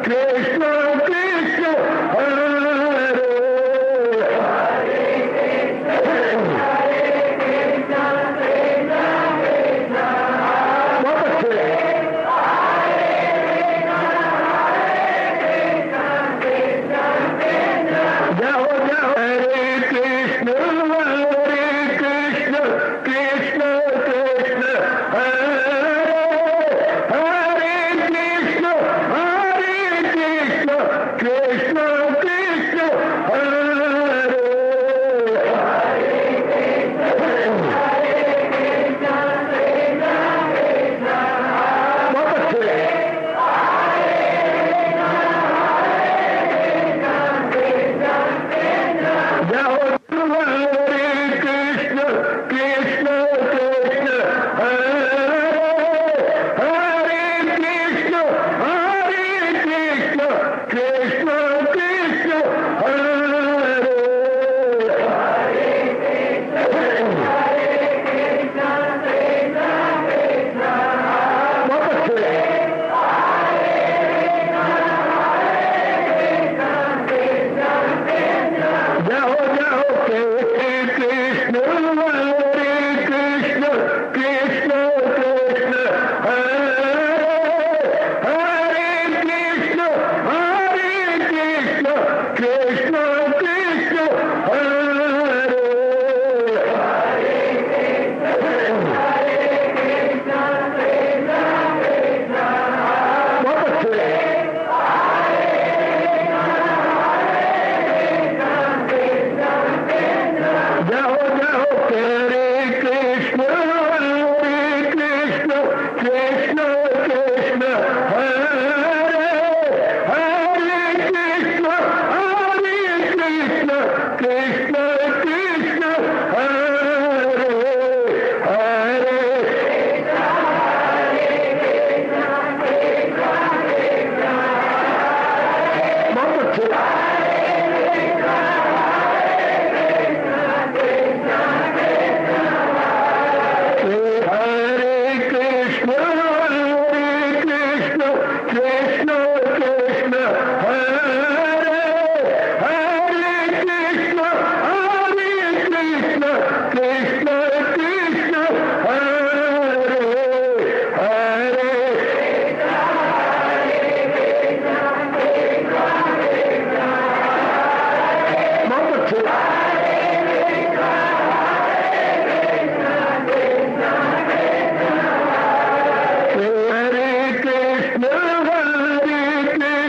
कृष्ण कृष्ण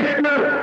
हरे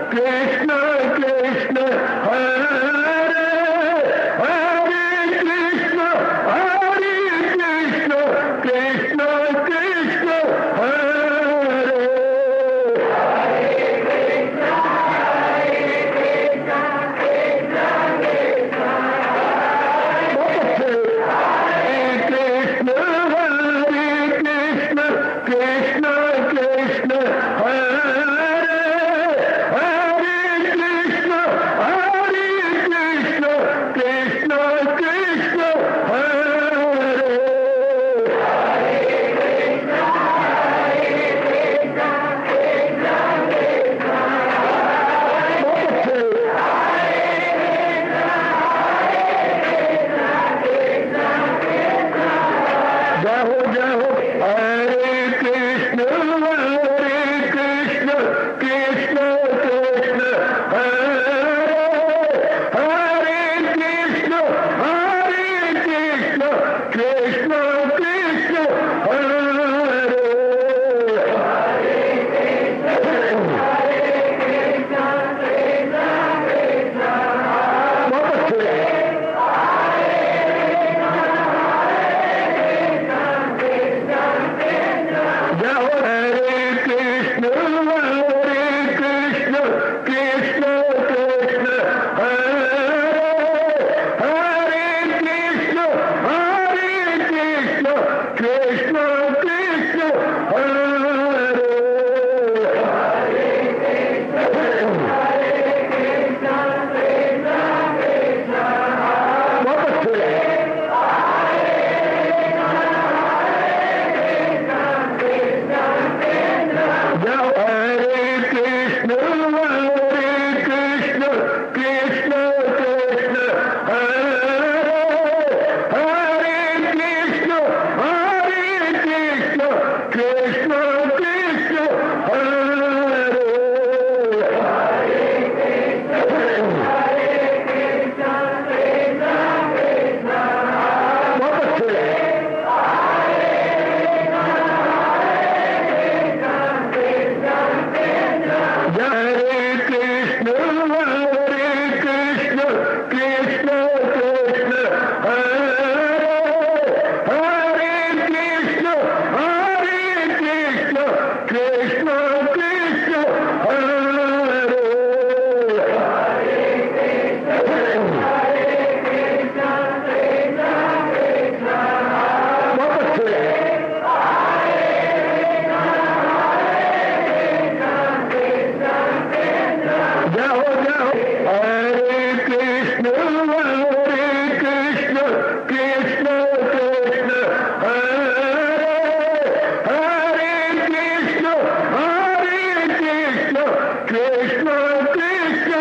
कृष्ण कृष्ण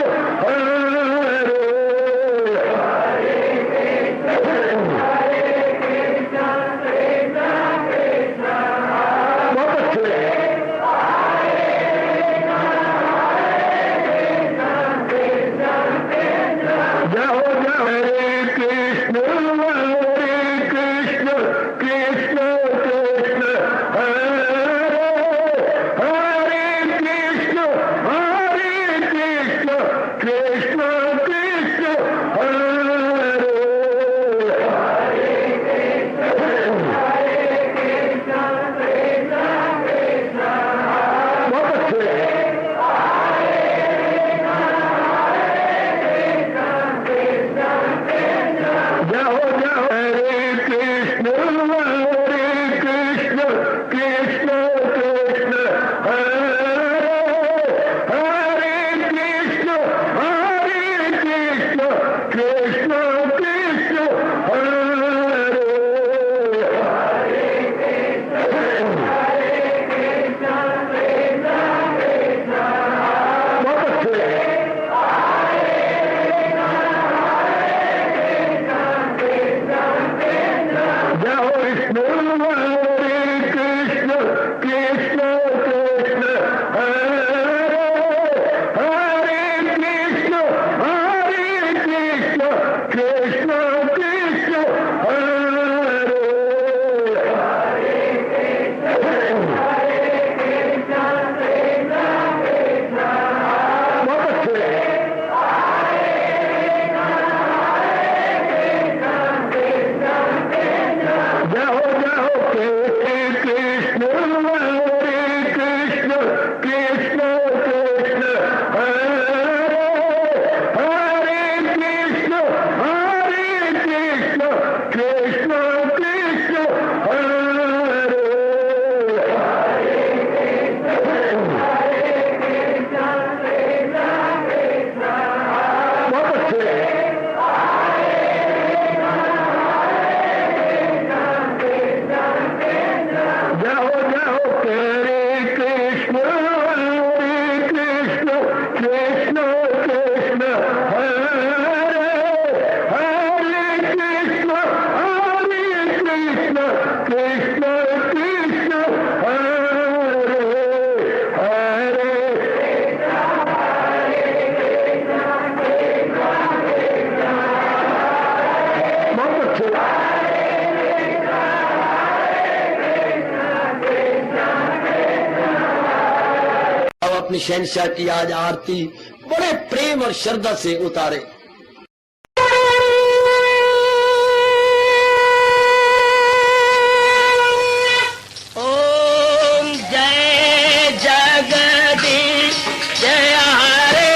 हरे बहुत अच्छे जाओ जाओ हरे कृष्ण कृष्ण कृष्ण कृष्ण हरे हरे कृष्ण कृष्ण कृष्ण हरे बहुत अच्छे जाओ जाओ हरे कृष्ण कृष्ण कृष्ण कृष्ण हरे हरे कृष्ण कृष्ण कृष्ण हरे बहुत अच्छे जाओ विष्णु हरे कृष्ण कृष्ण कृष्ण हरे हरे कृष्ण कृष्ण कृष्ण हरे बहुत अच्छे जाओ जाओ कृष्ण हरे कृष्ण कृष्ण कृष्ण हरे हरे कृष्ण कृष्ण कृष्ण हरे बहुत अच्छे जाओ जाओ हरे कृष्ण कृष्ण कृष्ण हरे हरे कृष्ण कृष्ण हरे हरे बहुत अच्छे अब अपनी शहनशाह की आज आरती बड़े प्रेम और श्रद्धा से उतारे। ओम जय जगदीश जय हरे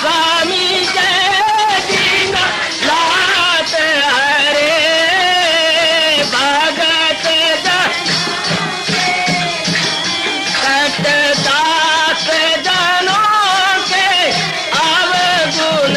स्वामी जय दीना लात हरे भगत दास जनों के अवगुण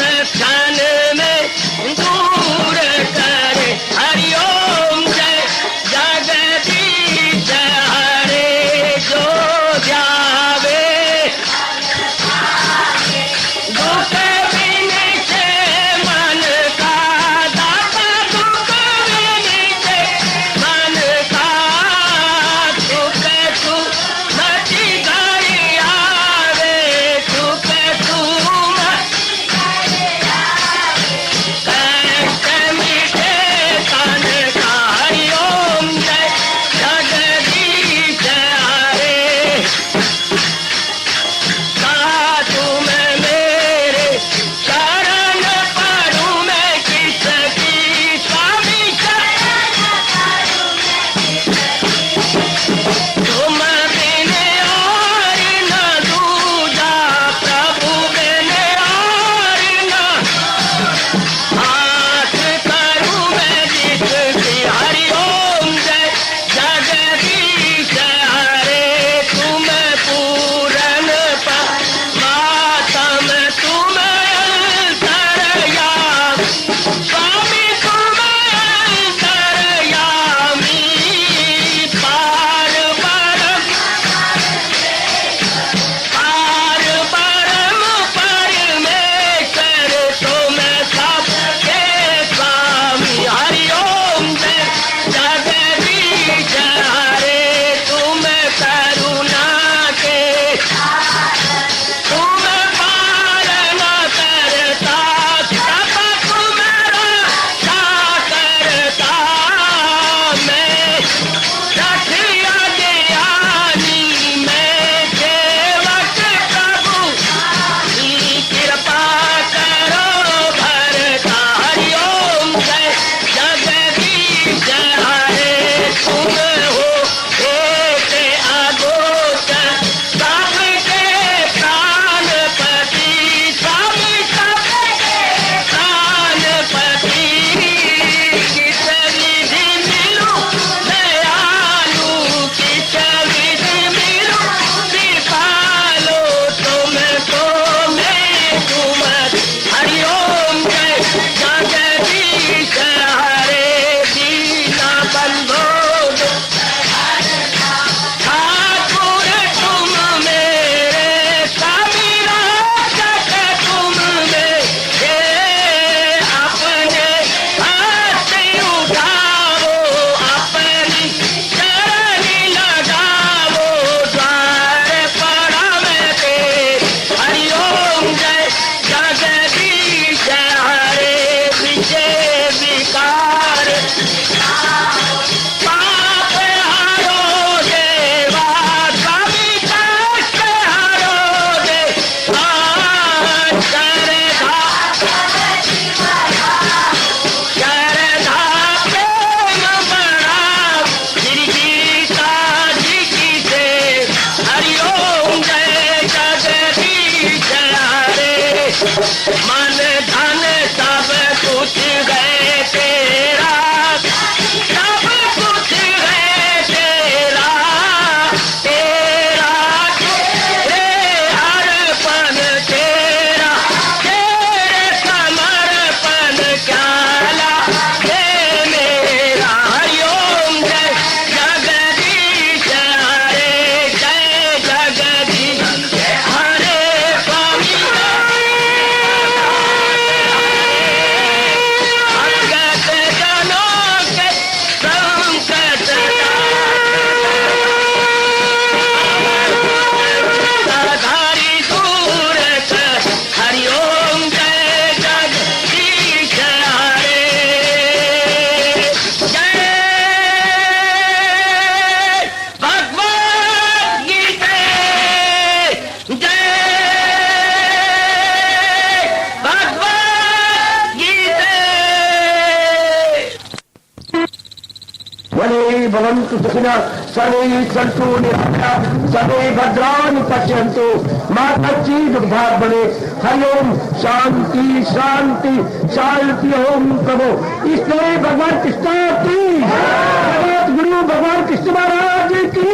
भवन्तु सुखिनः सर्वे सन्तु निरामयाः सर्वे भद्राणि पश्यन्तु मा कश्चित् दुर्भाग्यं भवेत्। हरि ओम शांति शांति शांति। ओम प्रभु इसलिए भगवान कृष्ण की जगत गुरु भगवान कृष्ण महाराज की।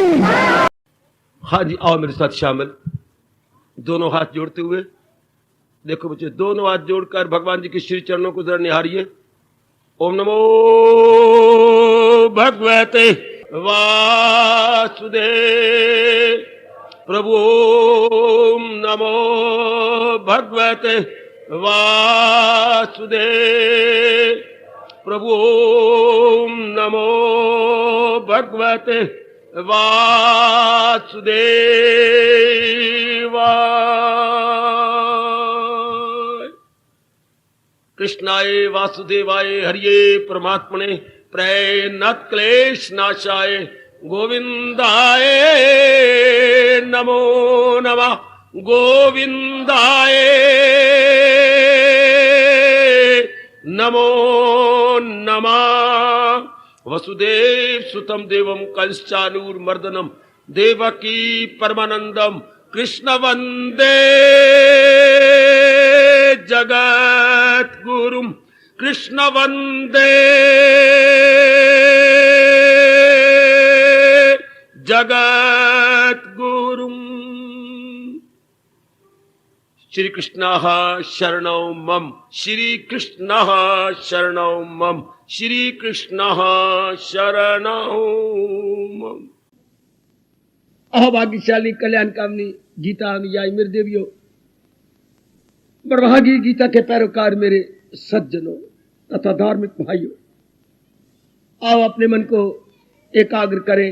हाँ जी, आओ मेरे साथ शामिल, दोनों हाथ जोड़ते हुए। देखो बच्चे, दोनों हाथ जोड़कर भगवान जी के श्री चरणों को जरा निहारिए। ओम नमो भगवते वासुदेव प्रभु। ओम नमो भगवते वासुदेव प्रभु। ओम नमो भगवते वासुदेवाय। कृष्णाय वासुदेवाय हरिये परमात्मने प्रणत क्लेश नाशाय गोविंदाय नमो नमः। गोविंदाय नमो नमः। वसुदेव सुतम देवम कंसचानूरमर्दनम देवकी परमानंदम कृष्ण वंदे जगत गुरुम। कृष्ण वंदे जगत गुरुम। श्री कृष्ण शरणौ मम। श्री कृष्ण शरणौ मम। श्री कृष्ण शरणौ मम। अभाग्यशाली कल्याण कामनी गीता अनुयायी मेरे देवियों, बड़भागी गीता के पैरोकार मेरे सज्जनों तथा धार्मिक भाइयों, आओ अपने मन को एकाग्र करें,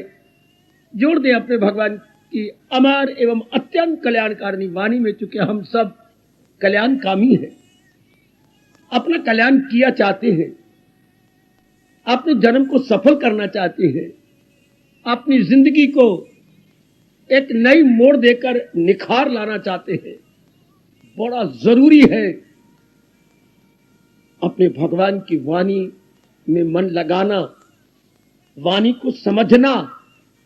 जोड़ दें अपने भगवान की अमर एवं अत्यंत कल्याणकारिणी वाणी में। चूंकि हम सब कल्याणकामी हैं, अपना कल्याण किया चाहते हैं, अपने जन्म को सफल करना चाहते हैं, अपनी जिंदगी को एक नई मोड़ देकर निखार लाना चाहते हैं, बड़ा जरूरी है अपने भगवान की वाणी में मन लगाना, वाणी को समझना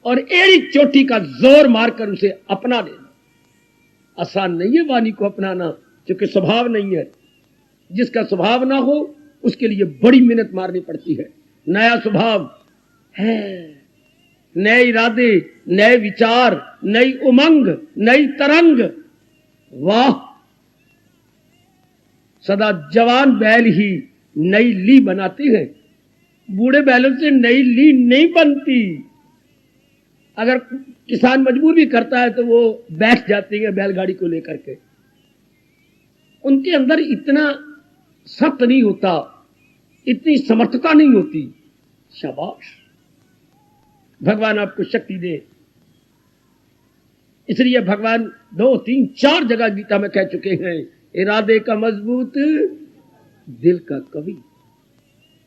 और एड़ी चोटी का जोर मारकर उसे अपना लेना। आसान नहीं है वाणी को अपनाना, क्योंकि स्वभाव नहीं है। जिसका स्वभाव ना हो उसके लिए बड़ी मेहनत मारनी पड़ती है। नया स्वभाव है, नए इरादे, नए विचार, नई उमंग, नई तरंग। वाह, सदा जवान बैल ही नई ली बनाते हैं, बूढ़े बैलों से नई ली नहीं बनती। अगर किसान मजबूर भी करता है तो वो बैठ जाती है बैलगाड़ी को लेकर के। उनके अंदर इतना सत्य नहीं होता, इतनी समर्थता नहीं होती। शाबाश, भगवान आपको शक्ति दे। इसलिए भगवान 2, 3, 4 जगह गीता में कह चुके हैं, इरादे का मजबूत दिल का कवि।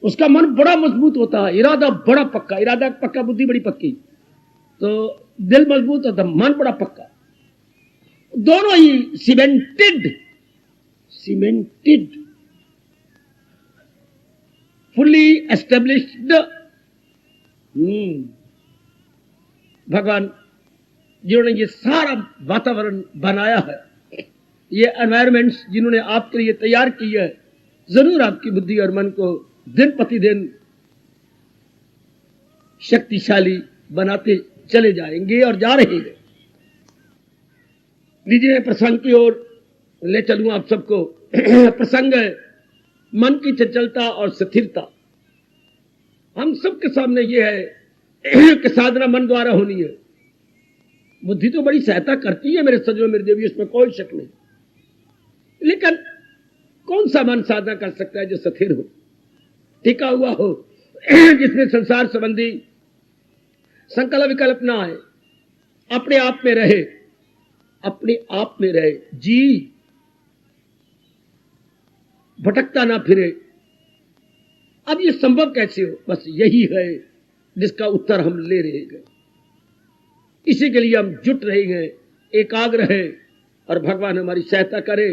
उसका मन बड़ा मजबूत होता है, इरादा बड़ा पक्का। इरादा पक्का, बुद्धि बड़ी पक्की, तो दिल मजबूत होता, मन बड़ा पक्का। दोनों ही सीमेंटेड, फुल्ली एस्टेब्लिश्ड। भगवान जिन्होंने ये सारा वातावरण बनाया है, ये एनवायरमेंट्स जिन्होंने आपके लिए तैयार की है, जरूर आपकी बुद्धि और मन को दिन प्रतिदिन शक्तिशाली बनाते चले जाएंगे और जा रहे हैं। लीजिए प्रसंग की ओर ले चलूं आप सबको। प्रसंग है मन की चंचलता और स्थिरता। हम सबके सामने ये है कि साधना मन द्वारा होनी है। बुद्धि तो बड़ी सहायता करती है मेरे सज्जनों, मेरे देवी, इसमें कोई शक नहीं। लेकिन कौन सा मन साधना कर सकता है जो स्थिर हो, टिका हुआ हो, जिसमें संसार संबंधी संकल्प विकल्प ना आए, अपने आप में रहे, अपने आप में रहे, जी भटकता ना फिरे। अब ये संभव कैसे हो? बस यही है जिसका उत्तर हम ले रहे हैं। इसी के लिए हम जुट रहे हैं, एकाग्र है, और भगवान हमारी सहायता करे,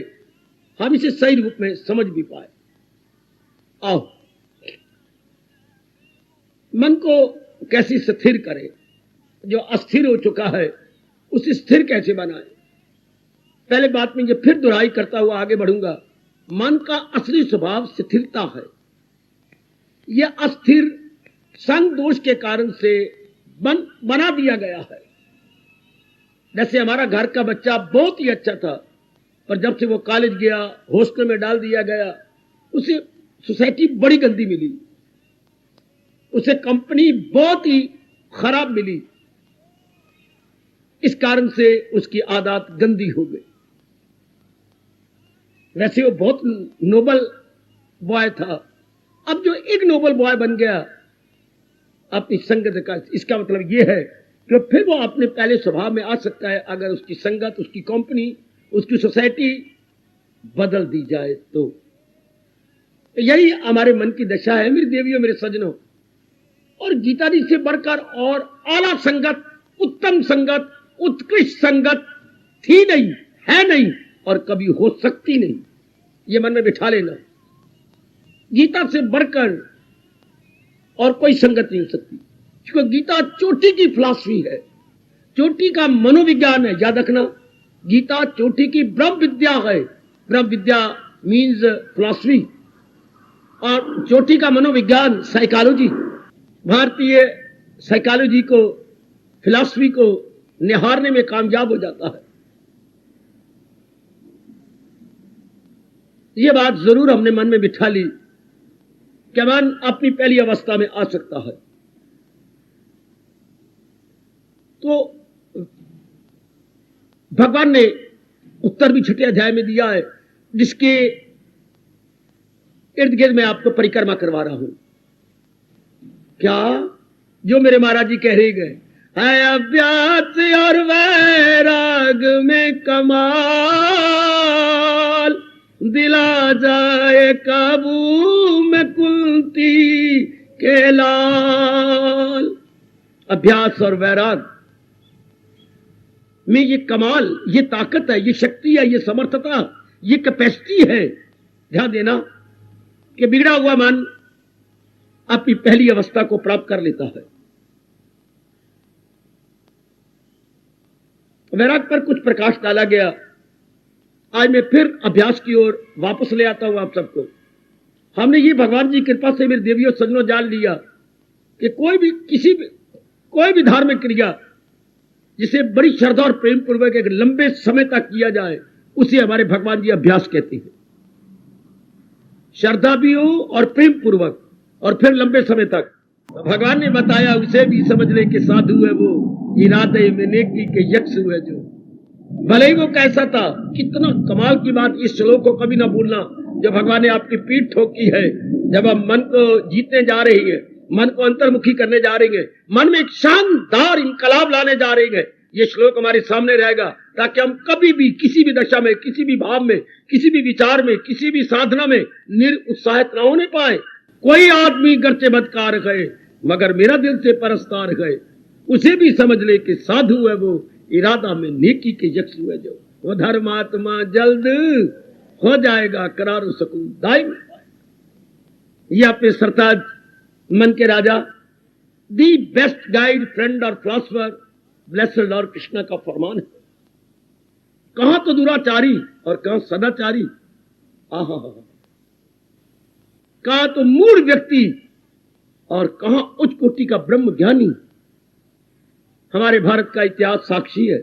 हम इसे सही रूप में समझ भी पाए। आओ मन को कैसी स्थिर करें, जो अस्थिर हो चुका है उसे स्थिर कैसे बनाए। पहले बात में ये फिर दोहराई करता हुआ आगे बढ़ूंगा। मन का असली स्वभाव स्थिरता है। यह अस्थिर संग दोष के कारण से बना दिया गया है। जैसे हमारा घर का बच्चा बहुत ही अच्छा था, पर जब से वो कॉलेज गया, हॉस्टल में डाल दिया गया, उसे सोसाइटी बड़ी गंदी मिली, उसे कंपनी बहुत ही खराब मिली। इस कारण से उसकी आदत गंदी हो गई। वैसे वो बहुत नोबल बॉय था, अब जो एक नोबल बॉय बन गया अपनी संगत का, इसका मतलब यह है कि फिर वो अपने पहले स्वभाव में आ सकता है अगर उसकी संगत, उसकी कंपनी, उसकी सोसाइटी बदल दी जाए तो। यही हमारे मन की दशा है मेरी देवियों, मेरे सज्जनों। और गीता जी से बढ़कर और आला संगत, उत्तम संगत, उत्कृष्ट संगत थी नहीं, है नहीं और कभी हो सकती नहीं। ये मन में बिठा लेना। गीता से बढ़कर और कोई संगत नहीं हो सकती, क्योंकि गीता चोटी की फिलॉसफी है, चोटी का मनोविज्ञान है। याद रखना, गीता चोटी की ब्रह्म विद्या है। ब्रह्म विद्या मीन्स फिलॉसफी और चोटी का मनोविज्ञान साइकोलॉजी। भारतीय साइकोलॉजी को, फिलॉसफी को निहारने में कामयाब हो जाता है। यह बात जरूर हमने मन में बिठा ली कि मन अपनी पहली अवस्था में आ सकता है। तो भगवान ने उत्तर भी छठे अध्याय में दिया है, जिसके इर्द गिर्द मैं आपको परिक्रमा करवा रहा हूं। क्या जो मेरे महाराज जी कह रहे गए है, अभ्यास और वैराग में कमाल, दिला जाए काबू में कुंती के लाल। अभ्यास और वैराग में ये कमाल, ये ताकत है, ये शक्ति है, ये समर्थता, ये कैपेसिटी है। ध्यान देना कि बिगड़ा हुआ मन अपनी पहली अवस्था को प्राप्त कर लेता है। वैराग पर कुछ प्रकाश डाला गया। आज मैं फिर अभ्यास की ओर वापस ले आता हूं आप सबको। हमने ये भगवान जी की कृपा से मेरे देवियों सज्जनों जान लिया कि कोई भी धार्मिक क्रिया जिसे बड़ी श्रद्धा और प्रेम पूर्वक एक लंबे समय तक किया जाए, उसे हमारे भगवान जी अभ्यास कहते हैं। श्रद्धा भी हो और प्रेम पूर्वक और फिर लंबे समय तक। भगवान ने बताया उसे भी समझ ले कि साधु है वो, इरादे में नेकी के यक्ष हुए जो। भले ही वो कैसा था, कितना कमाल की बात। इस श्लोक को कभी ना भूलना। जब भगवान ने आपकी पीठ ठोकी है, जब हम मन को जीतने जा रही है, मन को अंतर्मुखी करने जा रही है, मन में एक शानदार इनकलाब लाने जा रही है, ये श्लोक हमारे सामने रहेगा ताकि हम कभी भी किसी भी दशा में, किसी भी भाव में, किसी भी विचार में, किसी भी साधना में निरुत्साहित न होने पाए। कोई आदमी गर्चे बदकार गए मगर मेरा दिल से परस्तार गए, उसे भी समझ ले कि साधु है वो, इरादा में नेकी के यक्ष हुए जो। वो धर्मात्मा जल्द हो जाएगा करार सकून दायम। ये अपने सरताज मन के राजा, दी बेस्ट गाइड, फ्रेंड और फिलॉसफर ब्लेस्ड लॉर्ड कृष्णा का फरमान है। कहां तो दुराचारी और कहां सदाचारी, आहा, कहां तो मूढ़ व्यक्ति और कहां उच्च कोटि का ब्रह्म ज्ञानी। हमारे भारत का इतिहास साक्षी है।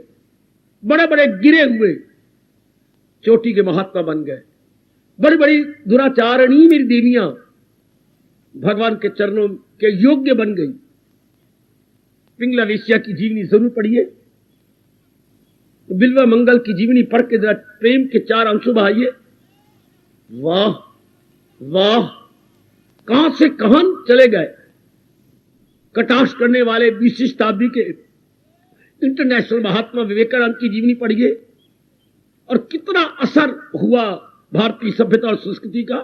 बड़े बड़े गिरे हुए चोटी के महात्मा बन गए, बड़ी बड़ी दुराचारणी मेरी देवियां भगवान के चरणों के योग्य बन गई। पिंगला वेश्या की जीवनी जरूर पढ़िए, बिल्वा मंगल की जीवनी पढ़ के जरा प्रेम के चार अंशों बहाइए। वाह वाह, कहां से कहां चले गए। कटाक्ष करने वाले 20वीं शताब्दी के इंटरनेशनल महात्मा विवेकानंद की जीवनी पढ़िए और कितना असर हुआ भारतीय सभ्यता और संस्कृति का,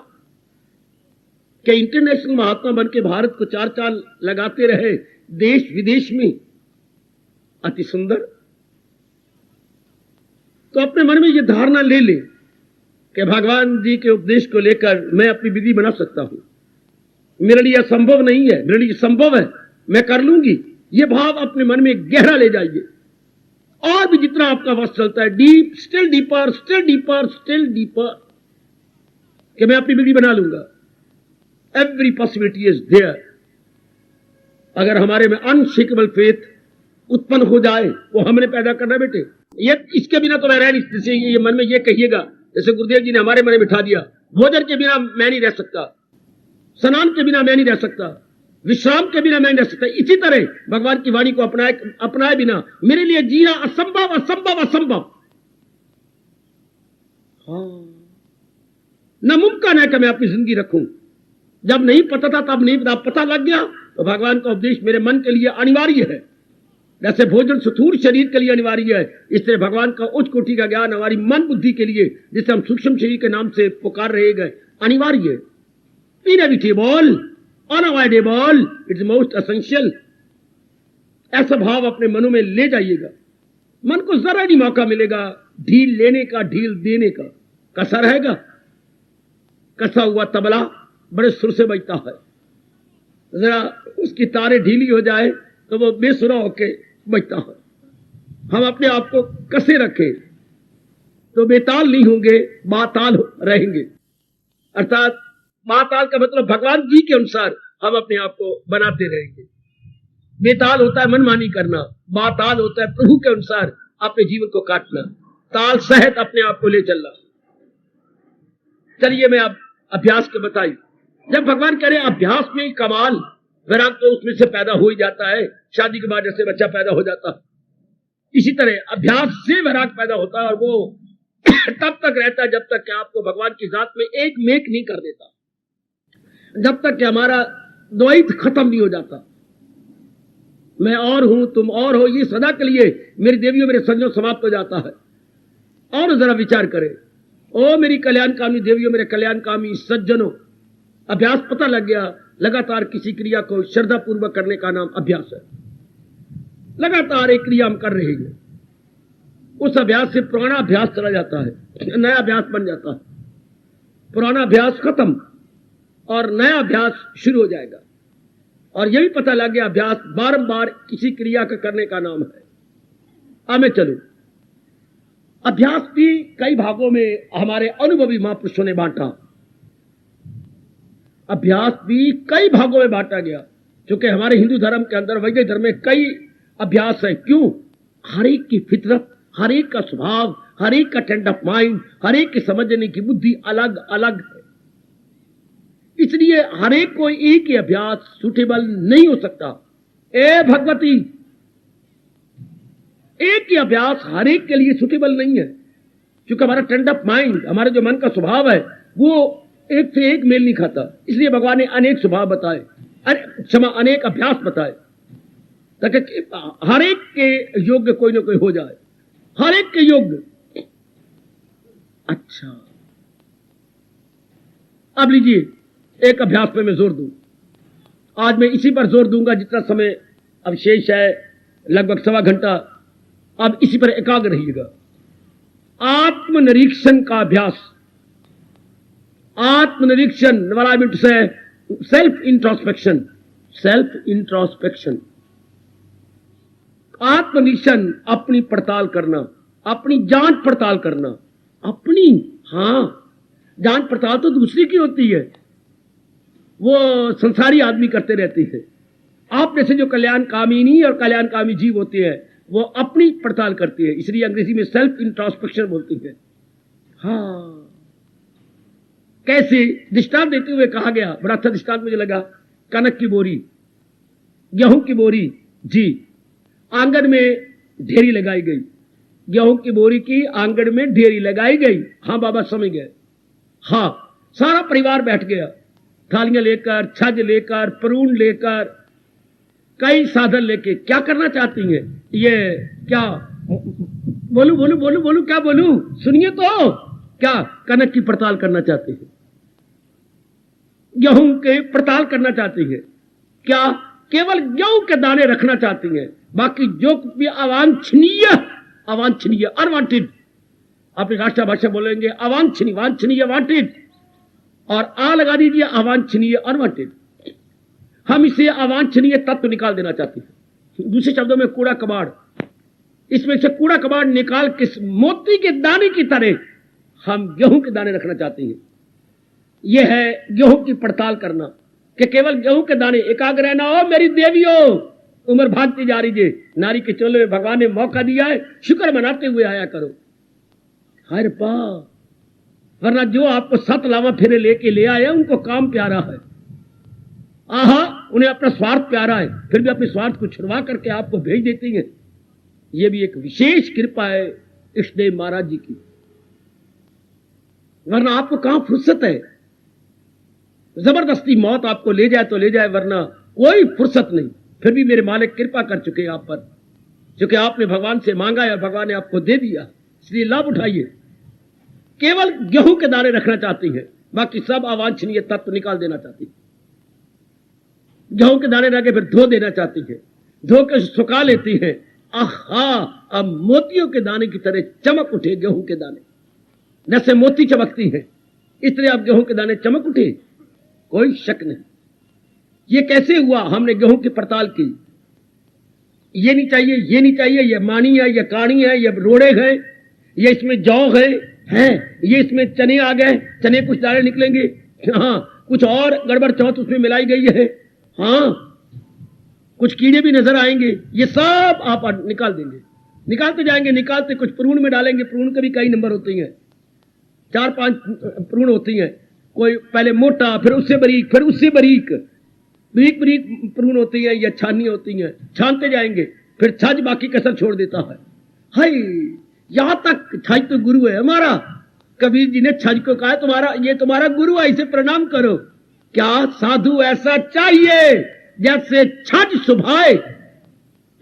कि इंटरनेशनल महात्मा बन के भारत को चार चांद लगाते रहे देश विदेश में। अति सुंदर। तो अपने मन में यह धारणा ले ले कि भगवान जी के उपदेश को लेकर मैं अपनी विधि बना सकता हूं। मेरे लिए संभव नहीं है, मेरे लिए संभव है मैं कर लूंगी, ये भाव अपने मन में गहरा ले जाइए। और भी जितना आपका वश चलता है, deep, still deeper, still deeper, still deeper, कि मैं अपनी बिगड़ी बना लूंगा। Every possibility is there. अगर हमारे में अनशेकेबल फेथ उत्पन्न हो जाए, वो हमने पैदा करना बेटे। ये इसके बिना तो मैं रह नहीं, जैसे ये मन में ये कहिएगा, जैसे गुरुदेव जी ने हमारे मन में बिठा दिया, भोजन के बिना मैं नहीं रह सकता, स्नान के बिना मैं नहीं रह सकता, विश्राम के बिना मैं नहीं रह सकता। इसी तरह भगवान की वाणी को अपनाए बिना मेरे लिए जीना असंभव, असंभव, असंभव। नामुमकिन है कि मैं अपनी जिंदगी रखूं। जब नहीं पता था तब नहीं पता लग गया, तो भगवान का उपदेश मेरे मन के लिए अनिवार्य है। जैसे भोजन स्थूल शरीर के लिए अनिवार्य है, इस तरह भगवान का उच्च कोटि का ज्ञान हमारी मन बुद्धि के लिए, जिसे हम सूक्ष्म शरीर के नाम से पुकार रहे गए, अनिवार्य है। Inevitable, unavoidable, it's most essential. ऐसा भाव अपने मनों में ले जाइएगा। मन को जरा नहीं मौका मिलेगा ढील लेने का, ढील देने का। कसा रहेगा, कसा हुआ तबला बड़े सुर से बजता है, जरा उसकी तारें ढीली हो जाए तो वो बेसुरा होके बजता है। हम अपने आप को कसे रखें तो बेताल नहीं होंगे, बाताल रहेंगे। अर्थात बाताल का मतलब भगवान जी के अनुसार हम अपने आप को बनाते रहेंगे। बेताल होता है मनमानी करना, बाताल होता है प्रभु के अनुसार अपने जीवन को काटना, ताल सहित अपने आप को ले चलना। चलिए मैं अब अभ्यास के बताई। जब भगवान कह रहे अभ्यास में कमाल, वैराग तो उसमें से पैदा हो ही जाता है। शादी के बाद जैसे बच्चा पैदा हो जाता है, इसी तरह अभ्यास से वैराग पैदा होता है, और वो तब तक रहता है जब तक कि आपको भगवान की जात में एक मेक नहीं कर देता, जब तक कि हमारा द्वैत खत्म नहीं हो जाता। मैं और हूं, तुम और हो, ये सदा के लिए मेरी देवियों मेरे संजोग समाप्त हो जाता है। और जरा विचार करें, ओ मेरी कल्याणकामी देवियों, मेरे कल्याणकामी सज्जनों, अभ्यास पता लग गया। लगातार किसी क्रिया को श्रद्धा पूर्वक करने का नाम अभ्यास है। लगातार एक क्रिया हम कर रहे हैं, उस अभ्यास से पुराना अभ्यास चला जाता है, नया अभ्यास बन जाता है। पुराना अभ्यास खत्म और नया अभ्यास शुरू हो जाएगा। और यही पता लग गया, अभ्यास बारंबार किसी क्रिया का करने का नाम है। अब मैं चलूं, अभ्यास भी कई भागों में हमारे अनुभवी महापुरुषों ने बांटा। अभ्यास भी कई भागों में बांटा गया, क्योंकि हमारे हिंदू धर्म के अंदर, वैदिक धर्म में कई अभ्यास है। क्यों? हर एक की फितरत, हर एक का स्वभाव, हर एक का टेंड ऑफ माइंड, हर एक की समझने की बुद्धि अलग अलग है। इसलिए हर एक को एक ही अभ्यास सूटेबल नहीं हो सकता। ए भगवती, एक ही अभ्यास हर एक के लिए सूटेबल नहीं है, क्योंकि हमारा टेंड ऑफ माइंड, हमारा जो मन का स्वभाव है, वो एक से एक मेल नहीं खाता। इसलिए भगवान ने अनेक स्वभाव बताए, अनेक अभ्यास बताए, ताकि हर एक के योग्य कोई ना कोई हो जाए, हर एक के योग्य। अच्छा, अब लीजिए, एक अभ्यास पे मैं जोर दूं। आज मैं इसी पर जोर दूंगा जितना समय अब शेष है, लगभग 1.25 घंटा। अब इसी पर एकाग्र रहिएगा। आत्मनिरीक्षण का अभ्यास। आत्मनिरीक्षण, what I mean to say, self introspection, self introspection. आत्मनिरीक्षण, अपनी पड़ताल करना, अपनी जांच पड़ताल करना। अपनी, हां, जांच पड़ताल तो दूसरी की होती है, वो संसारी आदमी करते रहते हैं। आप जैसे जो कल्याणकामिनी और कल्याणकामी जीव होते हैं, वो अपनी पड़ताल करती है, इसलिए अंग्रेजी में सेल्फ इंट्रोस्पेक्शन बोलती है। हाँ, कैसे? दृष्टांत देते हुए कहा गया, बड़ा अच्छा दृष्टांत मुझे लगा। कनक की बोरी, गेहूं की बोरी जी, आंगन में ढेरी लगाई गई। गेहूं की बोरी की आंगन में ढेरी लगाई गई। हाँ बाबा, समझ गए। हाँ, सारा परिवार बैठ गया, थालियां लेकर, छज लेकर, परून लेकर, कई साधन लेके। क्या करना चाहती हैं ये? क्या बोलू बोलू बोलू बोलू क्या बोलू? सुनिए तो, क्या कनक की पड़ताल करना चाहते हैं, गेहूं के पड़ताल करना चाहती है? क्या केवल गेहूं के दाने रखना चाहती हैं? बाकी जो भी अवांछनीय, अवांछनीय, अनवांटेड, अपनी राष्ट्रभाषा बोलेंगे अवांछनीय, वांछनीय, वांटेड, और आ लगा दीजिए अवांछनीय, अनवांटेड। हम इसे अवांछनीय तत्व निकाल देना चाहते हैं। दूसरे शब्दों में कूड़ा कबाड़, इसमें से कूड़ा कबाड़ निकाल के मोती के दाने की तरह हम गेहूं के दाने रखना चाहते हैं। यह है गेहूं की पड़ताल करना कि केवल गेहूं के दाने एकाग्र रहना हो। मेरी देवियों, उम्र भागती जा रही है, नारी के चोले में भगवान ने मौका दिया है, शुक्र मनाते हुए आया करो। हर पा, वरना जो आपको 7 लावा फेरे लेके ले आए उनको काम प्यारा है, आहा, उन्हें अपना स्वार्थ प्यारा है, फिर भी अपने स्वार्थ को छुड़वा करके आपको भेज देती है। यह भी एक विशेष कृपा है इष्टदेव महाराज जी की, वरना आपको कहां फुर्सत है। जबरदस्ती मौत आपको ले जाए तो ले जाए, वरना कोई फुर्सत नहीं। फिर भी मेरे मालिक कृपा कर चुके हैं आप पर, क्योंकि आपने भगवान से मांगा है और भगवान ने आपको दे दिया, इसलिए लाभ उठाइए। केवल गेहूं के दाने रखना चाहती है, बाकी सब अवांछनीय तत्व निकाल देना चाहती है। गेहूं के दाने रखे फिर धो देना चाहती है, धो के सुखा लेती है। आहा, अब मोतियों के दाने की तरह चमक उठे गेहूं के दाने, जैसे मोती चमकती है इस तरह अब गेहूं के दाने चमक उठे, कोई शक नहीं। ये कैसे हुआ? हमने गेहूं की पड़ताल की। ये नहीं चाहिए, ये नहीं चाहिए, ये मानी है, ये काणी है, ये रोड़े है, ये इसमें जौ है, ये इसमें चने आ गए, चने कुछ दाने निकलेंगे, हाँ कुछ और गड़बड़ चौथ उसमें मिलाई गई है, हाँ कुछ कीड़े भी नजर आएंगे, ये सब आप निकाल देंगे। निकालते जाएंगे, निकालते कुछ प्रून में डालेंगे। प्रून के भी कई नंबर होती हैं, 4-5 प्रून होती हैं, कोई पहले मोटा, फिर उससे बारीक, फिर उससे बारीक, बारीक बारीक प्रून होती है या छानी होती है। छानते जाएंगे, फिर छज बाकी कसर छोड़ देता है। हाय, यहां तक छज तो गुरु है हमारा। कबीर जी ने छज को कहा तुम्हारा, ये तुम्हारा गुरु है, इसे प्रणाम करो। क्या साधु ऐसा चाहिए जैसे छज सुभाए,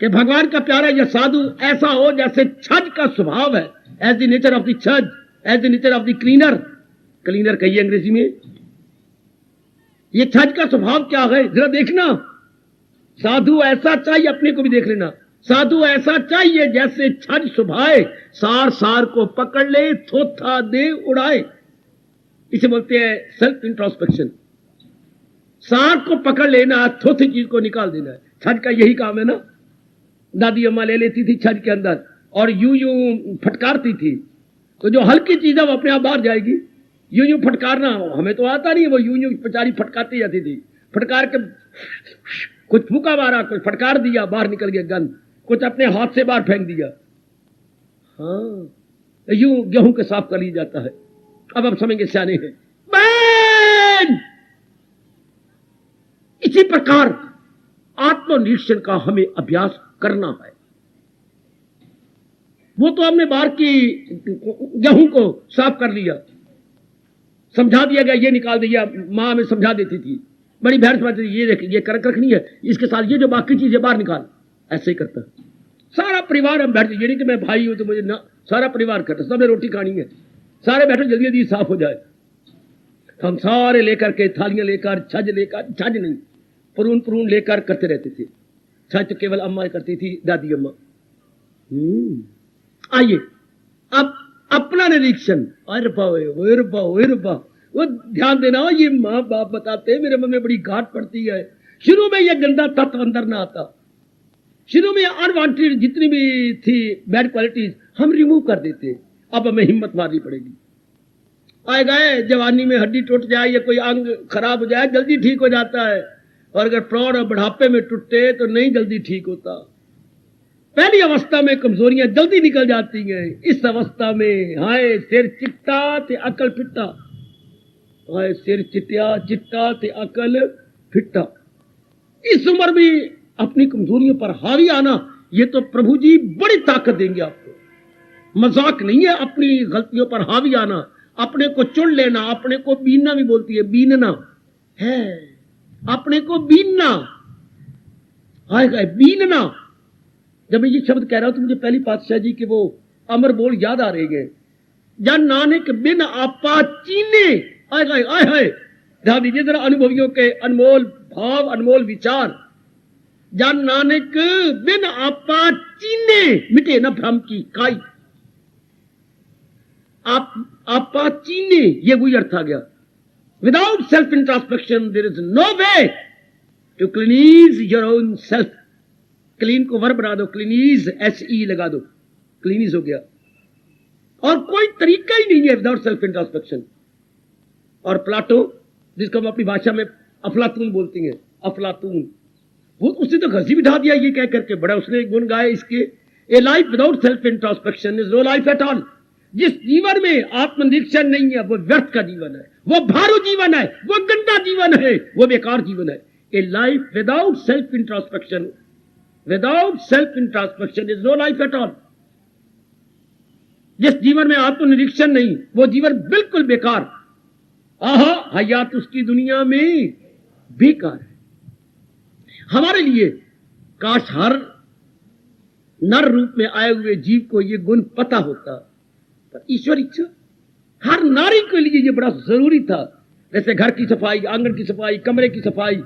कि भगवान का प्यारा यह साधु ऐसा हो जैसे छज का स्वभाव है। As the nature of the छज, as the nature of the cleaner, cleaner कहिए अंग्रेजी में। ये छज का स्वभाव क्या है जरा देखना। साधु ऐसा चाहिए, अपने को भी देख लेना। साधु ऐसा चाहिए जैसे छज सुभाए, सार सार को पकड़ ले, थोथा दे उड़ाए। इसे बोलते हैं सेल्फ इंट्रोस्पेक्शन। सार को पकड़ लेना, थोथी चीज को निकाल देना है। छज का यही काम है ना। दादी अम्मा ले लेती थी छज के अंदर और यूं यूं फटकारती थी, तो जो हल्की चीज है वो अपने आप बाहर जाएगी। यूं यूं फटकारना हमें तो आता नहीं, वो यूं यूं बेचारी फटकारती जाती थी। फटकार के कुछ फूका मारा, कुछ फटकार दिया, बाहर निकल गया गंद, कुछ अपने हाथ से बाहर फेंक दिया। हाँ, यूं गेहूं के साफ कर लिया जाता है। अब आप समझेंगे सियाने हैं। बैन! इसी प्रकार आत्मनिरीक्षण का हमें अभ्यास करना है। वो तो हमने बाहर की गेहूं को साफ कर लिया, समझा दिया गया, ये निकाल दिया। मां हमें समझा देती थी, बड़ी बहस बात थी, ये देख, ये करक रखनी है, इसके साथ ये जो बाकी चीजें बाहर निकाल। ऐसे ही करता सारा परिवार। हम बैठते, ये नहीं कि मैं भाई हूं तो मुझे ना, सारा परिवार करता, सबने रोटी खानी है, सारे बैठो जल्दी जल्दी साफ हो जाए। हम सारे लेकर के थालियां लेकर, छज लेकर, छज नहीं प्रून प्रून लेकर करते रहते थे। छज तो केवल अम्मा करती थी, दादी अम्मा। आइए अब अपना निरीक्षण। वो ध्यान देना, ये माँ बाप बताते मेरे मन में बड़ी घाट पड़ती है। शुरू में ये गंदा तत्व अंदर ना आता, शुरू में अनवांटेड जितनी भी थी बैड क्वालिटीज हम रिमूव कर देते। अब हमें हिम्मत मारनी पड़ेगी। आए गए जवानी में हड्डी टूट जाए या कोई अंग खराब हो जाए जल्दी ठीक हो जाता है, और अगर प्रौढ़ और बुढ़ापे में टूटे तो नहीं जल्दी ठीक होता। पहली अवस्था में कमजोरियां जल्दी निकल जाती हैं। इस अवस्था में हाय सिर चिट्टा ते अकल फिट्टा, हाय सिर चिट्टा चिट्टा ते अकल फिट्टा। इस उम्र में अपनी कमजोरियों पर हावी आना, ये तो प्रभु जी बड़ी ताकत देंगे आपको। मजाक नहीं है अपनी गलतियों पर हावी आना, अपने को चुन लेना। अपने को बीनना भी बोलती है, बीनना है, अपने को बीनना। हाय हाय बीनना। जब मैं ये शब्द कह रहा हूं तो मुझे पहली पातशाह जी के वो अमर बोल याद आ रहे हैं, जन नानक बिन आपा चीने। आय हाय आय हाय, ध्यान दीजिए जरा अनुभवियों के अनमोल भाव, अनमोल विचार। जन नानक बिन आपा चीने, मिटे न भ्रम की काई। आपा चीने, ये वही अर्थ आ गया। Without self introspection there is no way to cleanse your own self. Clean को वर्ब बना दो, क्लीनीज SE लगा दो, क्लीनीज हो गया। और कोई तरीका ही नहीं है विदाउट सेल्फ इंट्रोस्पेक्शन। और प्लाटो, जिसको हम अपनी भाषा में अफलातून बोलती हैं, अफलातून, वो उसने तो घसी बिठा दिया ये कह करके, बड़ा उसने गुण गाए इसके, a life without self introspection is no life at all. जिस जीवन में आत्मनिरीक्षण नहीं है वो व्यर्थ का जीवन है, वो भारू जीवन है, वो गंदा जीवन है, वो बेकार जीवन है। A life without self introspection, without self introspection is no life at all. जिस जीवन में आत्मनिरीक्षण नहीं, वो जीवन बिल्कुल बेकार। आहा, हयात उसकी दुनिया में बेकार है। हमारे लिए काश हर नर रूप में आए हुए जीव को ये गुण पता होता, पर ईश्वर इच्छा हर नारी के लिए ये बड़ा जरूरी था। जैसे घर की सफाई, आंगन की सफाई, कमरे की सफाई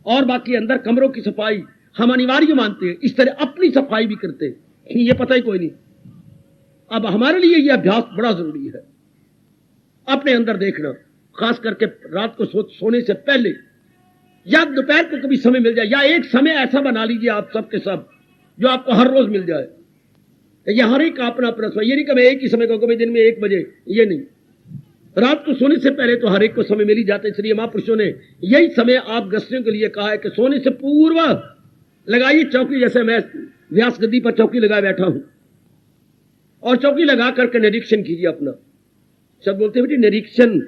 और बाकी अंदर कमरों की सफाई हम अनिवार्य मानते हैं, इस तरह अपनी सफाई भी करते हैं, ये पता ही कोई नहीं। अब हमारे लिए यह अभ्यास बड़ा जरूरी है, अपने अंदर देखना, खास करके रात को सोने से पहले या दोपहर को कभी समय मिल जाए, या एक समय ऐसा बना लीजिए आप सब के सब जो आपको हर रोज मिल जाए। यह हर एक अपना अपना समय, ये नहीं कि मैं एक ही समय को, कभी दिन में 1 बजे, ये नहीं। रात को सोने से पहले तो हर एक को समय मिल ही जाता है, इसलिए महापुरुषों ने यही समय आप गृहस्थियों के लिए कहा है कि सोने से पूर्व लगाइए चौकी। जैसे मैं व्यास गद्दी पर चौकी लगाए बैठा हूं और चौकी लगा करके निरीक्षण कीजिए अपना। सब बोलते हैं बेटी निरीक्षण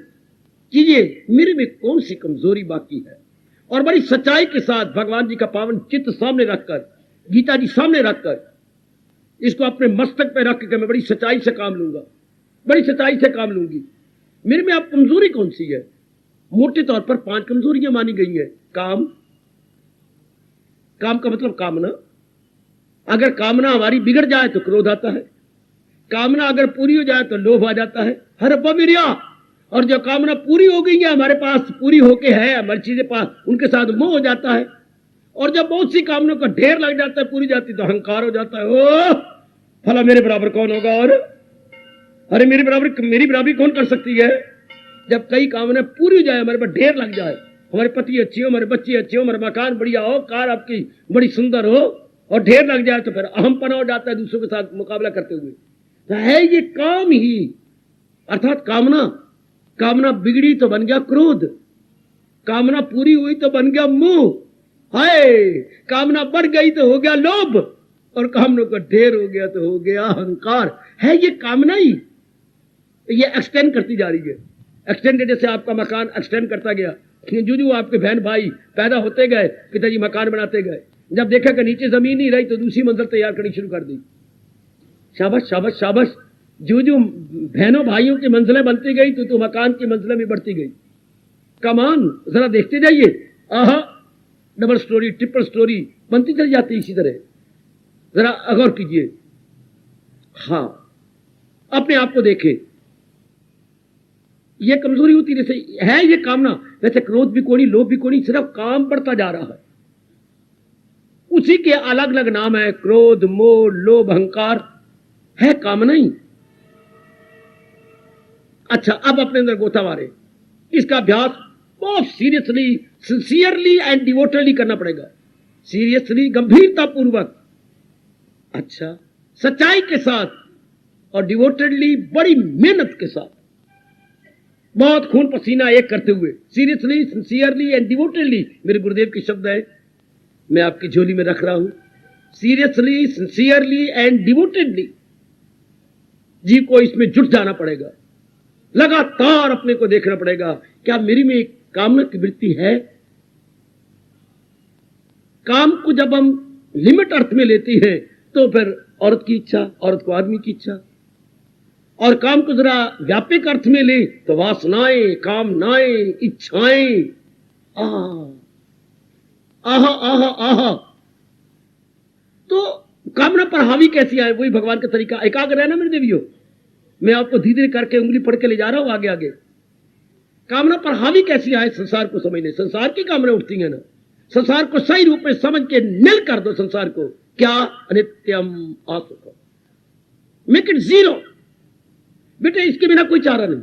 कीजिए मेरे में कौन सी कमजोरी बाकी है, और बड़ी सच्चाई के साथ भगवान जी का पावन चित्त सामने रखकर, गीता जी सामने रखकर, इसको अपने मस्तक पे रख के मैं बड़ी सच्चाई से काम लूंगा, बड़ी सच्चाई से काम लूंगी। मेरे में आप कमजोरी कौन सी है? मोटे तौर पर 5 कमजोरियां मानी गई हैं। काम, काम का मतलब कामना। अगर कामना हमारी बिगड़ जाए तो क्रोध आता है, कामना अगर पूरी हो जाए तो लोभ आ जाता है, हरपविर्या। और जो कामना पूरी हो गई है हमारे पास, पूरी होके है हमारी चीजें पास, उनके साथ मोह हो जाता है। और जब बहुत सी कामनाओं का ढेर लग जाता है, पूरी जाती तो अहंकार हो जाता है। ओ फला मेरे बराबर कौन होगा, और अरे मेरी बराबरी कौन कर सकती है। जब कई कामनाएं पूरी हो जाए, हमारे पास ढेर लग जाए, हमारे पति अच्छे हो, हमारे बच्चे अच्छे हो, हमारे मकान बढ़िया हो, कार आपकी बड़ी सुंदर हो, और ढेर लग जाए तो फिर अहमपना हो जाता है दूसरों के साथ मुकाबला करते हुए। तो है ये काम ही, अर्थात कामना। कामना बिगड़ी तो बन गया क्रोध, कामना पूरी हुई तो बन गया मोह, हाय कामना बढ़ गई तो हो गया लोभ, और कामना का ढेर हो गया तो हो गया अहंकार। है ये कामना ही, ये एक्सटेंड करती जा रही है। एक्सटेंड जैसे आपका मकान एक्सटेंड करता गया, जो आपके बहन भाई पैदा होते गए, पिताजी मकान बनाते गए, जब देखा कि नीचे जमीन नहीं रही तो दूसरी मंजिल तैयार करनी शुरू कर दी। शाबाश शाबाश शाबाश। जो बहनों भाइयों की मंजिलें बनती गई तो मकान की मंजिलें भी बढ़ती गई। कमान जरा देखते जाइए, आहा डबल स्टोरी ट्रिपल स्टोरी बनती चली जाती इसी तरह। जरा गौर कीजिए, हाँ अपने आप को देखे, ये कमजोरी होती जैसे है ये कामना। वैसे क्रोध भी कोई, लोभ भी कोई, सिर्फ काम बढ़ता जा रहा है। उसी के अलग अलग नाम है, क्रोध, मोह, लोभ, अहंकार, है कामना ही। अच्छा, अब अपने अंदर गोता मारे, इसका अभ्यास बहुत सीरियसली, सिंसियरली एंड डिवोटेडली करना पड़ेगा। सीरियसली, गंभीरता पूर्वक, अच्छा सच्चाई के साथ, और डिवोटेडली बड़ी मेहनत के साथ, बहुत खून पसीना एक करते हुए। सीरियसली, सिंसियरली एंड डिवोटेडली मेरे गुरुदेव के शब्द है, मैं आपकी झोली में रख रहा हूं। सीरियसली, सिंसियरली एंड डिवोटेडली जीव को इसमें जुट जाना पड़ेगा। लगातार अपने को देखना पड़ेगा, क्या मेरी में एक कामना की वृत्ति है। काम को जब हम लिमिट अर्थ में लेती हैं तो फिर औरत की इच्छा, औरत को आदमी की इच्छा, और काम को जरा व्यापक अर्थ में ले तो वासनाएं, कामनाएं, इच्छाएं, आहा आहा आहा। तो कामना पर हावी कैसी आए, वही भगवान का तरीका। एकाग्र है ना मेरे देवियों, मैं आपको धीरे धीरे करके उंगली पढ़ के ले जा रहा हूं आगे आगे। कामना पर हावी कैसी आए, संसार को समझने। संसार की कामना उठती है ना, संसार को सही रूप में समझ के निल कर दो। संसार को क्या, अनित्यम असुखम, मेक इट जीरो। बेटे इसके बिना कोई चारा नहीं।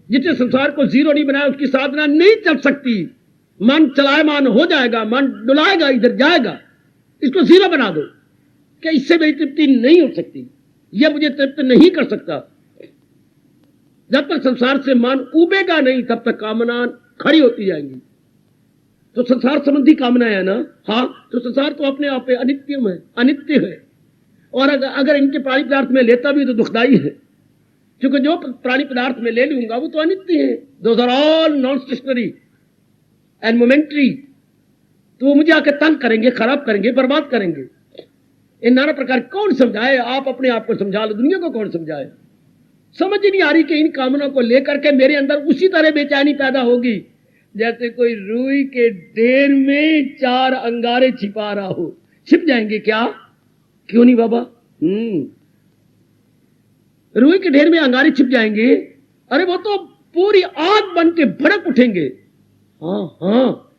जिसने संसार को जीरो नहीं बनाया उसकी साधना नहीं चल सकती। मन चलायमान हो जाएगा, मन डुलाएगा, इधर जाएगा, इसको जीरो बना दो कि इससे मेरी तृप्ति नहीं हो सकती, यह मुझे तृप्त नहीं कर सकता। जब तक संसार से मन उबेगा नहीं तब तक कामना खड़ी होती जाएंगी। तो संसार संबंधी कामना है ना, हाँ, तो संसार तो अपने आप में अनित्यम है, अनित्य है। और अगर इनके प्राणी पदार्थ में लेता भी तो दुखदाई है, क्योंकि जो प्राणी पदार्थ में ले लूंगा वो तो अनित्य है। Those are all non stationary and momentary. तो वो मुझे आकर तंग करेंगे, खराब करेंगे, बर्बाद करेंगे। इन नाना प्रकार कौन समझाए? आप अपने आप को समझा लो, दुनिया को कौन समझाए? समझ ही नहीं आ रही कि इन कामनाओं को लेकर के मेरे अंदर उसी तरह बेचैनी पैदा होगी जैसे कोई रुई के ढेर में 4 अंगारे छिपा रहा हो। छिप जाएंगे क्या? क्यों नहीं बाबा? रुई के ढेर में अंगारे छिप जाएंगे? अरे वो तो पूरी आग बन के भड़क उठेंगे। हाँ,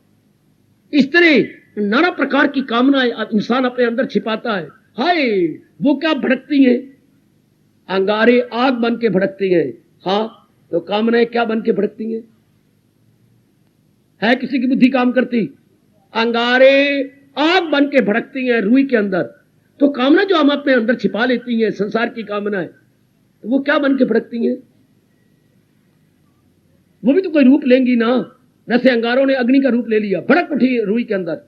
इस तरह नाना प्रकार की कामनाएं इंसान अपने अंदर छिपाता है। हाय, वो क्या भड़कती हैं? अंगारे आग बन के भड़कती हैं। हाँ, तो कामनाएं क्या बन के भड़कती हैं? है किसी की बुद्धि काम करती? अंगारे आग बन के भड़कती हैं रुई के अंदर। तो कामना जो हम अपने अंदर छिपा लेती हैं, संसार की कामनाएं, तो वो क्या बन के भड़कती हैं? वो भी तो कोई रूप लेंगी ना। जैसे अंगारों ने अग्नि का रूप ले लिया, भड़क उठी रुई के अंदर।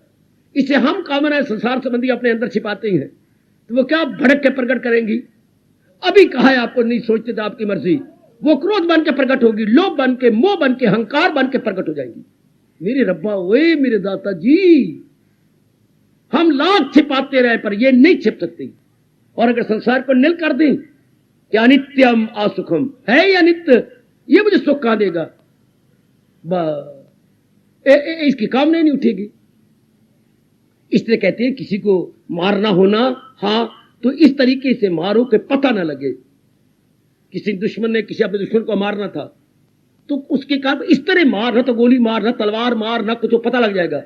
इससे हम कामनाएं संसार संबंधी अपने अंदर छिपाते हैं, तो वो क्या भड़क के प्रकट करेंगी? अभी कहा है आपको, नहीं सोचते तो आपकी मर्जी। वो क्रोध बन के प्रकट होगी, लोभ बन के, मोह बन के, अहंकार बन के प्रकट हो जाएंगी। मेरे रब्बा ओए मेरे दाता जी, हम लाख छिपाते रहे पर ये नहीं छिप सकती। और अगर संसार को नील कर दें कि अनित्यम असुखम है, या नित्य, ये मुझे सुख कहां देगा? इसकी कामना नहीं उठेगी। इसलिए कहते हैं किसी को मारना होना, हाँ, तो इस तरीके से मारो कि पता ना लगे। किसी दुश्मन ने किसी अपने दुश्मन को मारना था तो उसके कारण इस तरह मारना, तो गोली मारना, तलवार मारना, कुछ पता लग जाएगा।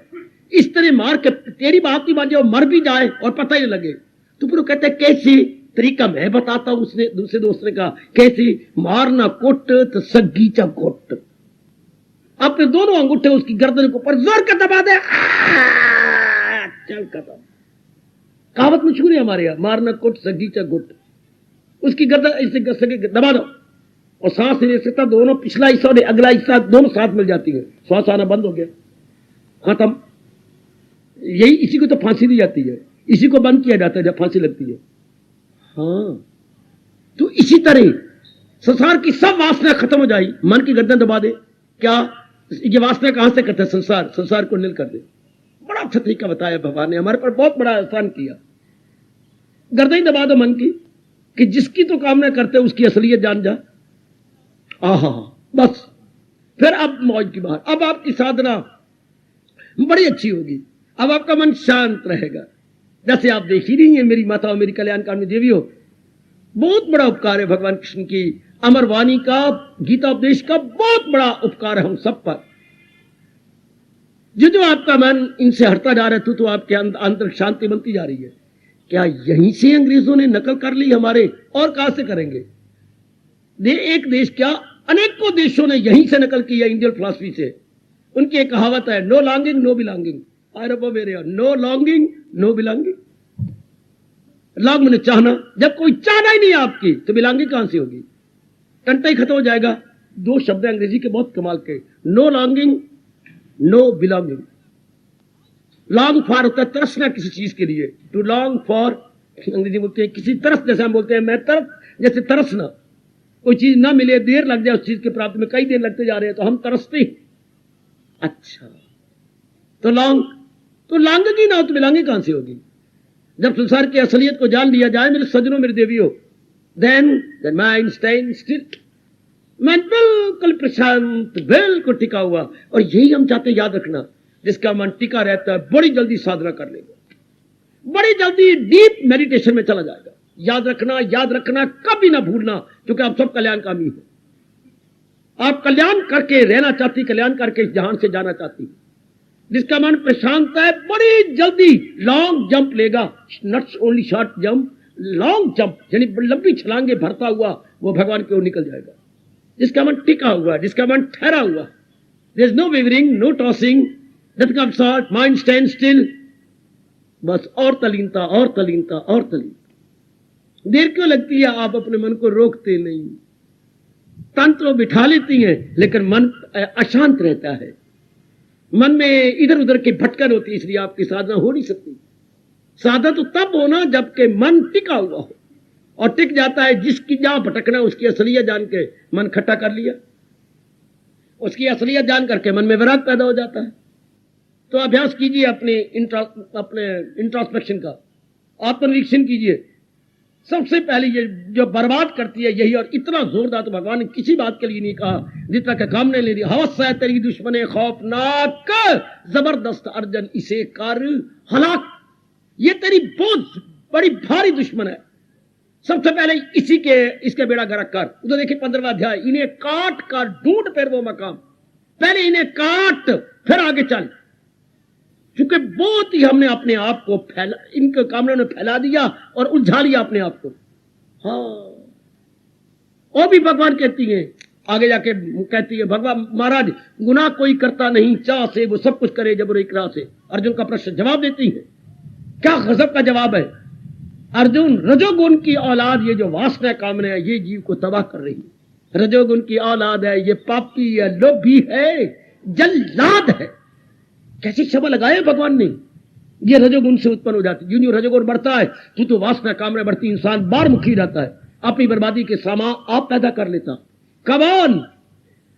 इस तरह मार के तेरी बात नहीं मान जाए, मर भी जाए और पता ही लगे। तो फिर वो कहते हैं कैसे तरीका मैं बताता हूं। उसने दूसरे दोस्त ने कहा कैसे मारना? कोट तो सग्गी चा कोट, अपने दोनों अंगूठे उसकी गर्दन के ऊपर जोर कर दबा दे, चल खत्म। कहावत मशहूर है हमारे यहाँ, मारना कोट सग्गी चा गुट। उसकी गर्दन ऐसे दबा दो और सांस नहीं ले सकता, दोनों पिछला हिस्सा और अगला हिस्सा दोनों साथ मिल जाती है, श्वास आना बंद हो गया, खत्म। यही, इसी को तो फांसी दी जाती है, इसी को बंद किया जाता है जब फांसी लगती है। हाँ, तो इसी तरह संसार की सब वासना खत्म हो जाए, मन की गर्दन दबा दे। क्या ये वासना कहां से करते? संसार को नील कर दे। बड़ा अच्छा तरीका बताया भगवान ने, हमारे पर बहुत बड़ा आसान किया। गर्दन दबा दो मन की, कि जिसकी तो कामना करते उसकी असलियत जान जा। आहा, बस फिर अब मौज की बात। अब आपकी साधना बड़ी अच्छी होगी, अब आपका मन शांत रहेगा। जैसे आप देख ही रही हैं मेरी माताओं, मेरी कल्याणकारिणी देवियों, बहुत बड़ा उपकार है भगवान कृष्ण की अमर वाणी का, गीता उपदेश का बहुत बड़ा उपकार है हम सब पर। जो आपका मन इनसे हटता जा रहा है तो आपके अंदर शांति बनती जा रही है। क्या यहीं से अंग्रेजों ने नकल कर ली हमारे? और कहां से करेंगे? एक देश क्या, अनेकों देशों ने यहीं से नकल की है इंडियन फिलॉसफी से। उनकी एक कहावत है, नो लॉन्गिंग नो बिलोंगिंग। अरे मेरे, no longing no belonging. Long मैंने चाहना, जब कोई चाहना ही नहीं आपकी तो बिलोंगिंग कहां से होगी? टंटा ही खत्म हो जाएगा। 2 शब्द अंग्रेजी के बहुत कमाल के, no longing no belonging. Long for होता है तरसना किसी चीज के लिए, टू लॉन्ग फॉर अंग्रेजी बोलते हैं किसी तरस, जैसे हम बोलते हैं मैं तरस, जैसे तरसना, कोई चीज ना मिले, देर लग जाए उस चीज के प्राप्ति में, कई दिन लगते जा रहे हैं तो हम तरसते। अच्छा, तो लॉन्ग की ना हो तो बिलोंगिंग कहां से होगी? जब संसार की असलियत को जान लिया जाए मेरे सज्जनों, मेरे देवियों, then माइंड स्टैंड स्टिल, मैं बिल्कुल प्रशांत, बिल्कुल टिका हुआ। और यही हम चाहते हैं, याद रखना, जिसका मन टिका रहता है बड़ी जल्दी साधना कर लेगा, बड़ी जल्दी डीप मेडिटेशन में चला जाएगा। याद रखना, कभी ना भूलना, क्योंकि आप सब कल्याणकामी हैं। आप कल्याण करके रहना चाहती, कल्याण करके इस जहान से जाना चाहती। जिसका मन प्रशांत है बड़ी जल्दी लॉन्ग जंप लेगा, not only short jump, long jump, यानी लंबी छलांगे भरता हुआ वो भगवान की ओर निकल जाएगा। जिसका मन टिका हुआ, जिसका मन ठहरा हुआ, there is no wavering, no tossing, Nothing of sort, mind stands still. बस और तलीनता और तलीनता और तलीनता। देर क्यों लगती है? आप अपने मन को रोकते नहीं। तन तो बिठा लेती हैं, लेकिन मन अशांत रहता है। मन में इधर उधर की भटकन होती है, इसलिए आपकी साधना हो नहीं सकती। साधना तो तब होना जबकि मन टिका हुआ हो, और टिक जाता है जिसकी जहां भटकना उसकी असलियत जान के मन खट्टा कर लिया, उसकी असलियत जान करके मन में विराग पैदा हो जाता है। तो अभ्यास कीजिए अपने इंट्रोस्पेक्शन का, आत्मनिरीक्षण कीजिए। सबसे पहले ये जो बर्बाद करती है यही, और इतना जोरदार तो भगवान ने किसी बात के लिए नहीं कहा जितना कि काम ने ले लिया। हवस है तेरी दुश्मने खौफनाक, जबरदस्त अर्जन इसे कर हलाक। ये तेरी बहुत बड़ी भारी दुश्मन है, सबसे पहले इसके बेड़ा गर्क कर। उधर देखिए 15वां अध्याय, इन्हें काट कर ढूंढ फिर वो मकाम। पहले इन्हें काट फिर आगे चल, क्योंकि बहुत ही हमने अपने आप को इनके कामों ने फैला दिया और उलझा लिया अपने आप को। हाँ, और भी भगवान कहती है, आगे जाके कहती है भगवान महाराज, गुनाह कोई करता नहीं चाह से वो सब कुछ करे जबर इकरार से। अर्जुन का प्रश्न जवाब देती है, क्या गजब का जवाब है। अर्जुन, रजोगुण की औलाद, ये जो वासना कामना है ये जीव को तबाह कर रही है। रजोगुण की औलाद है, ये पापी है, लोभी है, जल्लाद है। कैसी क्षमा लगाए भगवान ने। ये रजोगुण से उत्पन्न हो जाती, यूं रजोगुण बढ़ता है तो वासना कामना बढ़ती, इंसान बार मुखी रहता है, अपनी बर्बादी के सामा आप पैदा कर लेता। कौन?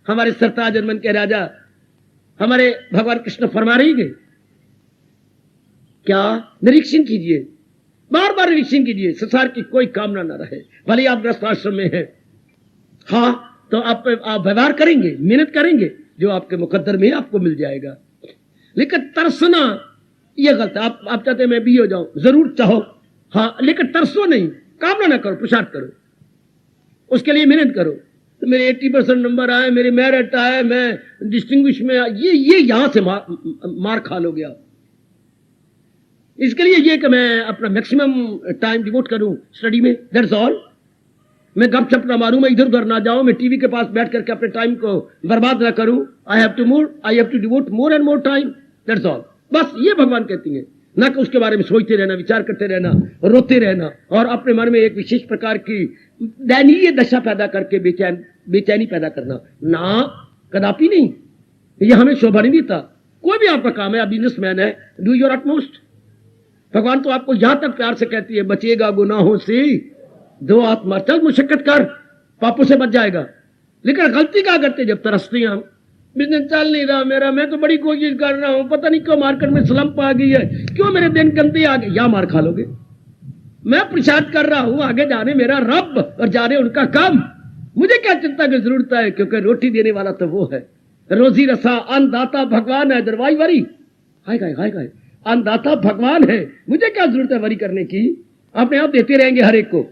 हमारे सरताज मन के राजा हमारे भगवान कृष्ण फरमा रही गए। क्या? निरीक्षण कीजिए, बार बार निरीक्षण कीजिए, संसार की कोई कामना ना रहे, भले आप ग्रस्त आश्रम में हैं। हाँ, तो आप व्यवहार करेंगे, मेहनत करेंगे, जो आपके मुकद्दर में आपको मिल जाएगा। लेकिन तरसना यह गलत है। आप चाहते हैं मैं भी हो जाऊं, जरूर चाहो, हाँ, लेकिन तरसो नहीं, कामना ना करो, पुरुषार्थ करो, उसके लिए मेहनत करो। तो मेरे 80% नंबर आए, मेरे मेरिट आए, मैं डिस्टिंग्विश में, ये यहां से मार खा लोगे आप। इसके लिए ये कि मैं अपना मैक्सिमम टाइम डिवोट करूं स्टडी में, दैट्स ऑल। मैं गपशप ना मारूं, मैं इधर उधर ना जाऊं, मैं टीवी के पास बैठ करके अपने टाइम को बर्बाद ना करूं। I have to devote more and more time, that's all. बस ये भगवान कहती हैं, ना कि उसके बारे में सोचते रहना, विचार करते रहना, रोते रहना, और अपने मन में एक विशेष प्रकार की दयनीय दशा पैदा करके बेचैनी पैदा करना। ना, कदापि नहीं, ये हमें शोभा नहीं देता। कोई भी आपका काम है, आप बिजनेसमैन है, डू योर अटमोस्ट। भगवान तो आपको यहां तक प्यार से कहती है, बचेगा गुनाहों से दो आत्मा, चल मुशक्कत कर, पापों से बच जाएगा। लेकिन गलती क्या करते, जब तरसते हैं हम, बिजनेस चल नहीं रहा मेरा, मैं तो बड़ी कोशिश कर रहा हूं, पता नहीं क्यों मार्केट में स्लंप आ गई है, क्यों मेरे दिन गंदे आ गए, या मार खा लोगे। मैं प्रसाद कर रहा हूं, आगे जाने मेरा रब और जाने उनका काम, मुझे क्या चिंता की जरूरत है, क्योंकि रोटी देने वाला तो वो है, रोजी रसा अन्नदाता भगवान है। दरवाई वरी हाय गाय अन्नदाता भगवान है, मुझे क्या जरूरत है वरी करने की। अपने आप देते रहेंगे, हर एक को,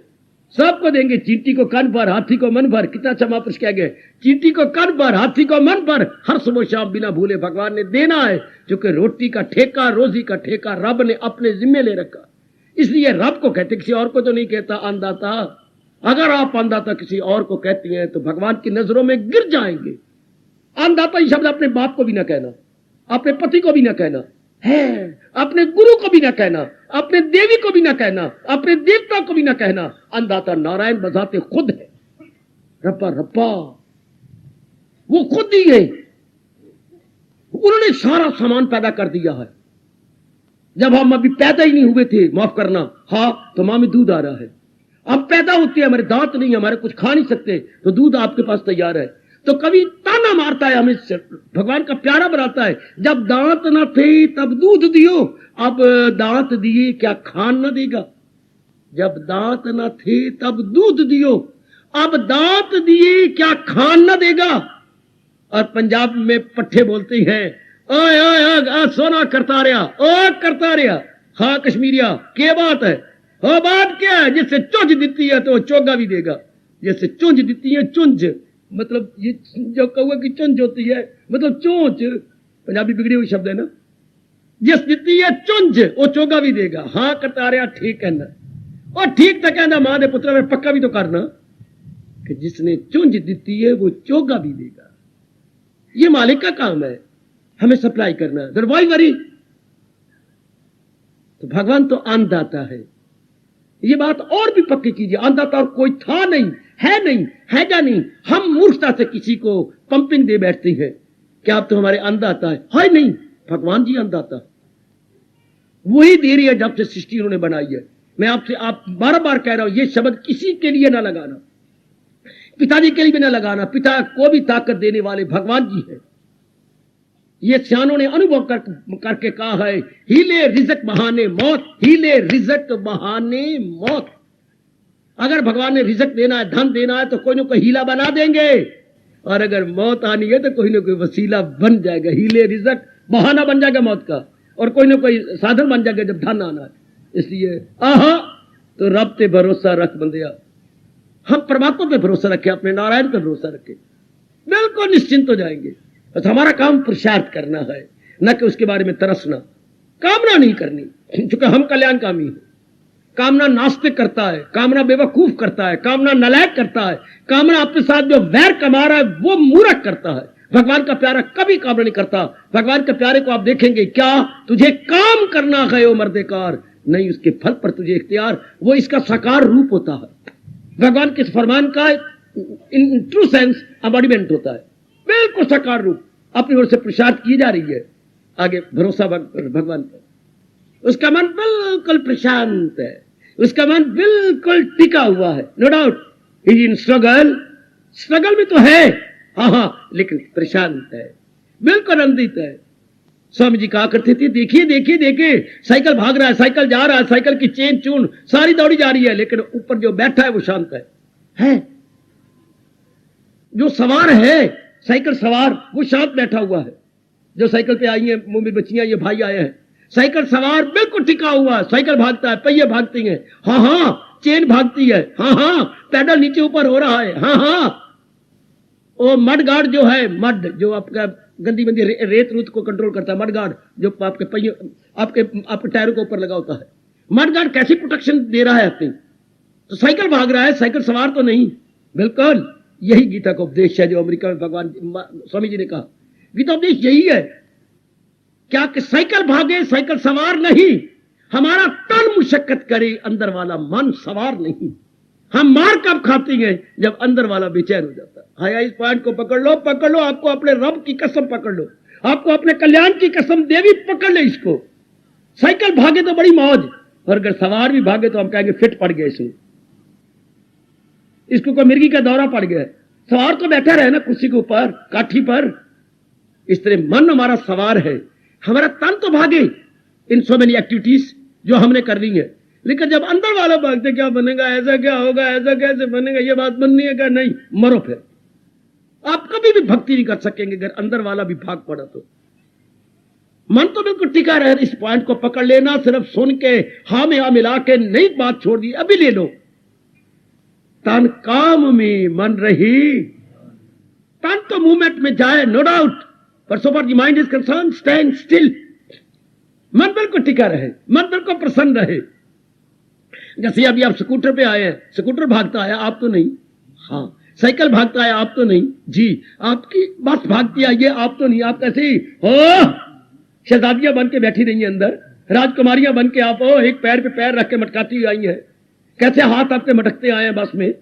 सबको देंगे। चींटी को कान भर, हाथी को मन भर, कितना अच्छा महापुरुष कह गए, चींटी को कान भर, हाथी को मन भर, हर सुबह शाम बिना भूले भगवान ने देना है। क्योंकि रोटी का ठेका, रोजी का ठेका रब ने अपने जिम्मे ले रखा, इसलिए रब को कहते, किसी और को तो नहीं कहता अन्नदाता। अगर आप अन्नदाता किसी और को कहती हैं तो भगवान की नजरों में गिर जाएंगे। अन्नदाता ये शब्द अपने बाप को भी ना कहना, अपने पति को भी ना कहना है, अपने गुरु को भी ना कहना, अपने देवी को भी ना कहना, अपने देवता को भी ना कहना। अन्नदाता नारायण बजाते खुद है, रब्बा रब्बा, वो खुद ही है। उन्होंने सारा सामान पैदा कर दिया है। जब हम अभी पैदा ही नहीं हुए थे, माफ करना, हाँ, तो मां में दूध आ रहा है। अब पैदा होते हैं, हमारे दांत नहीं, हमारे कुछ खा नहीं सकते, तो दूध आपके पास तैयार है। तो कभी ताना मारता है हमें, भगवान का प्यारा बनाता है, जब दांत न थे तब दूध दियो, अब दांत दिए क्या खान न देगा। जब दांत न थे तब दूध दियो, अब दांत दिए क्या खान न देगा। और पंजाब में पट्टे बोलते हैं, ओए ओए सोना करता रहा, हाँ कश्मीरिया, क्या बात है, हाँ बात क्या है, जिससे चुंझ देती है तो चोगा भी देगा, जैसे चुंझ देती है, चुंझ मतलब ये जो कौवा की चुंझ होती है, मतलब चोंच, पंजाबी बिगड़ी हुई शब्द है ना, जिस देती है चुंझ वो चोगा भी देगा। हाँ करता रहा, ठीक कहना, और ठीक तो कहना, मां दे पुत्र में पक्का भी तो करना कि जिसने चुंझ देती है वो चोगा भी देगा। ये मालिक का काम है। हमें सप्लाई करना है। There why worry? तो भगवान तो अन्नदाता है। ये बात और भी पक्की कीजिए, अन्नदाता और कोई था नहीं, है नहीं, हैगा नहीं। हम मूर्खता से किसी को पंपिंग दे बैठते हैं कि आप तो हमारे अन्नदाता है नहीं, भगवान जी अन्नदाता। वही दे रही है जब से सृष्टि उन्होंने बनाई है। मैं आपसे आप बार बार कह रहा हूं, ये शब्द किसी के लिए ना लगाना, पिताजी के लिए भी ना लगाना। पिता को भी ताकत देने वाले भगवान जी है। ये सियानों ने अनुभव करके कहा है, हीले रिजक बहाने मौत, हीले रिजक बहाने मौत। अगर भगवान ने रिजक देना है, धन देना है, तो कोई ना कोई हीला बना देंगे, और अगर मौत आनी है तो कोई ना कोई वसीला बन जाएगा। हीले रिजक बहाना बन जाएगा मौत का, और कोई ना कोई साधन बन जाएगा जब धन आना है। इसलिए तो रब पे भरोसा रख बंदिया। हम परमात्मा पे भरोसा रखें, अपने नारायण पे भरोसा रखें, बिल्कुल निश्चिंत हो जाएंगे। बस हमारा काम पुरुषार्थ करना है, न कि उसके बारे में तरसना, कामना नहीं करनी, क्योंकि हम कल्याणकामी हैं। कामना नास्तिक करता है, कामना बेवकूफ करता है, कामना नलायक करता है, कामना अपने साथ जो वैर कमा रहा है वो मूर्ख करता है। भगवान का प्यारा कभी कामना नहीं करता। भगवान के प्यारे को आप देखेंगे, क्या तुझे काम करना है ओ मर्देकार, नहीं उसके फल पर तुझे इख्तियार। वो इसका साकार रूप होता है। भगवान के फरमान का इन ट्रू सेंस एम्बॉडीमेंट होता है, बिल्कुल साकार रूप। अपनी ओर से पुरुषार्थ की जा रही है, आगे भरोसा भगवान पर। उसका मन बिल्कुल प्रशांत है, उसका मन बिल्कुल टिका हुआ है। नो डाउट ही इन स्ट्रगल में तो है, हाँ, लेकिन प्रशांत है, बिल्कुल आनंदित है। स्वामी जी कहा करते थे, देखिए देखिए देखिए, साइकिल भाग रहा है, साइकिल जा रहा है, साइकिल की चेन चून सारी दौड़ी जा रही है, लेकिन ऊपर जो बैठा है वो शांत है। जो सवार है, साइकिल सवार, वो शांत बैठा हुआ है। जो साइकिल पे आई है, मम्मी बच्चियां, ये भाई आए हैं, साइकिल सवार बिल्कुल टिका हुआ है। साइकिल भागता है, पहिए भागती हैं, हाँ, चेन भागती है, हाँ, पैडल नीचे ऊपर हो रहा है, हाँ। वो मड गार्ड जो है, मड जो आपका गंदी बंदी रेत रूत को कंट्रोल करता है, मड गार्ड जो आपके पहिए, आपके टायरों के ऊपर लगा होता है। मड गार्ड कैसी प्रोटेक्शन दे रहा है अपनी? तो साइकिल भाग रहा है, साइकिल सवार तो नहीं। बिल्कुल यही गीता का उपदेश है जो अमेरिका में भगवान स्वामी जी ने कहा। गीता उपदेश यही है, क्या कि साइकिल भागे, साइकिल सवार नहीं। हमारा तन मुशक्कत करे, अंदर वाला मन सवार नहीं। हम मार कब खाते हैं? जब अंदर वाला बेचैन हो जाता है। हाया, इस पॉइंट को पकड़ लो, पकड़ लो। आपको अपने रब की कसम पकड़ लो, आपको अपने कल्याण की कसम देवी पकड़ ले इसको। साइकिल भागे तो बड़ी मौज, और अगर सवार भी भागे तो हम कहेंगे फिट पड़ गया इसको कोई मिर्गी का दौरा पड़ गया। सवार तो बैठा रहे ना कुर्सी के ऊपर, काठी पर। इस तरह मन हमारा सवार है, हमारा तन तो भागे इन सो मेनी एक्टिविटीज जो हमने कर ली है। लेकिन जब अंदर वाला भागते, क्या बनेगा, ऐसा क्या होगा, ऐसा कैसे बनेगा, ये बात बननी है क्या? नहीं, मरो फिर। आप कभी भी भक्ति नहीं कर सकेंगे अगर अंदर वाला भी भाग पड़ा तो। मन तो बिल्कुल टिका रहे, इस पॉइंट को पकड़ लेना। सिर्फ सुन के हाँ में हाँ मिला के नहीं बात छोड़ दी, अभी ले लो। तन काम में मन रही, तन तो मूवमेंट में जाए, नो डाउट, पर so for the mind is concern, stand still. मन बिल्कुल टिका रहे, मन बिल्कुल प्रसन्न रहे। जैसे अभी आप स्कूटर पे आए हैं, स्कूटर भागता है, आप तो नहीं, हाँ। साइकिल भागता है, आप तो नहीं जी। आपकी बस भागती है, ये आप तो नहीं। आप कैसे ही हो, शहजादियां बन के बैठी रही हैं अंदर, राजकुमारियां बन के आप हो, एक पैर पे पैर रख के मटकाती हुई आई है। कैसे हाथ आपके मटकते आए हैं बस में,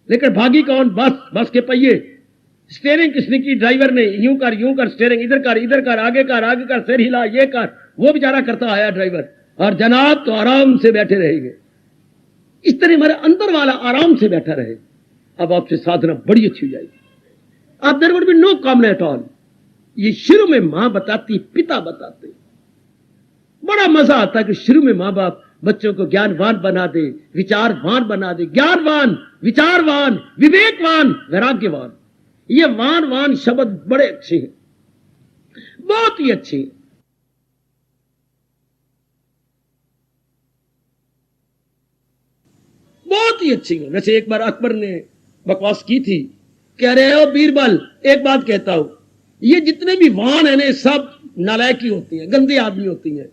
लेकिन भागी कौन? बस के पहिए। स्टीयरिंग किसने की? ड्राइवर ने। यूं कर स्टीयरिंग, इधर कर, आगे कर, सिर हिला, ये कर, वो बेचारा करता आया ड्राइवर, और जनाब तो आराम से बैठे रहेंगे। इस तरह हमारे अंदर वाला आराम से बैठा रहे। अब आपसे साधना बड़ी अच्छी हो जाएगी। अब देयर वुड बी नो कामना एट ऑल। ये शुरू में मां बताती, पिता बताते, बड़ा मजा आता है कि शुरू में मां बाप बच्चों को ज्ञानवान बना दे, विचारवान बना दे। ज्ञानवान, विचारवान, विवेकवान, वैराग्यवान, ये वान शब्द बड़े अच्छे हैं, बहुत ही अच्छे हैं। बहुत ही अच्छी है। वैसे एक बार अकबर ने बकवास की थी, कह रहे हो बीरबल, एक बात कहता हूं, ये जितने भी वाहन है ना, सब नालायकी होती हैं, गंदे आदमी होती हैं।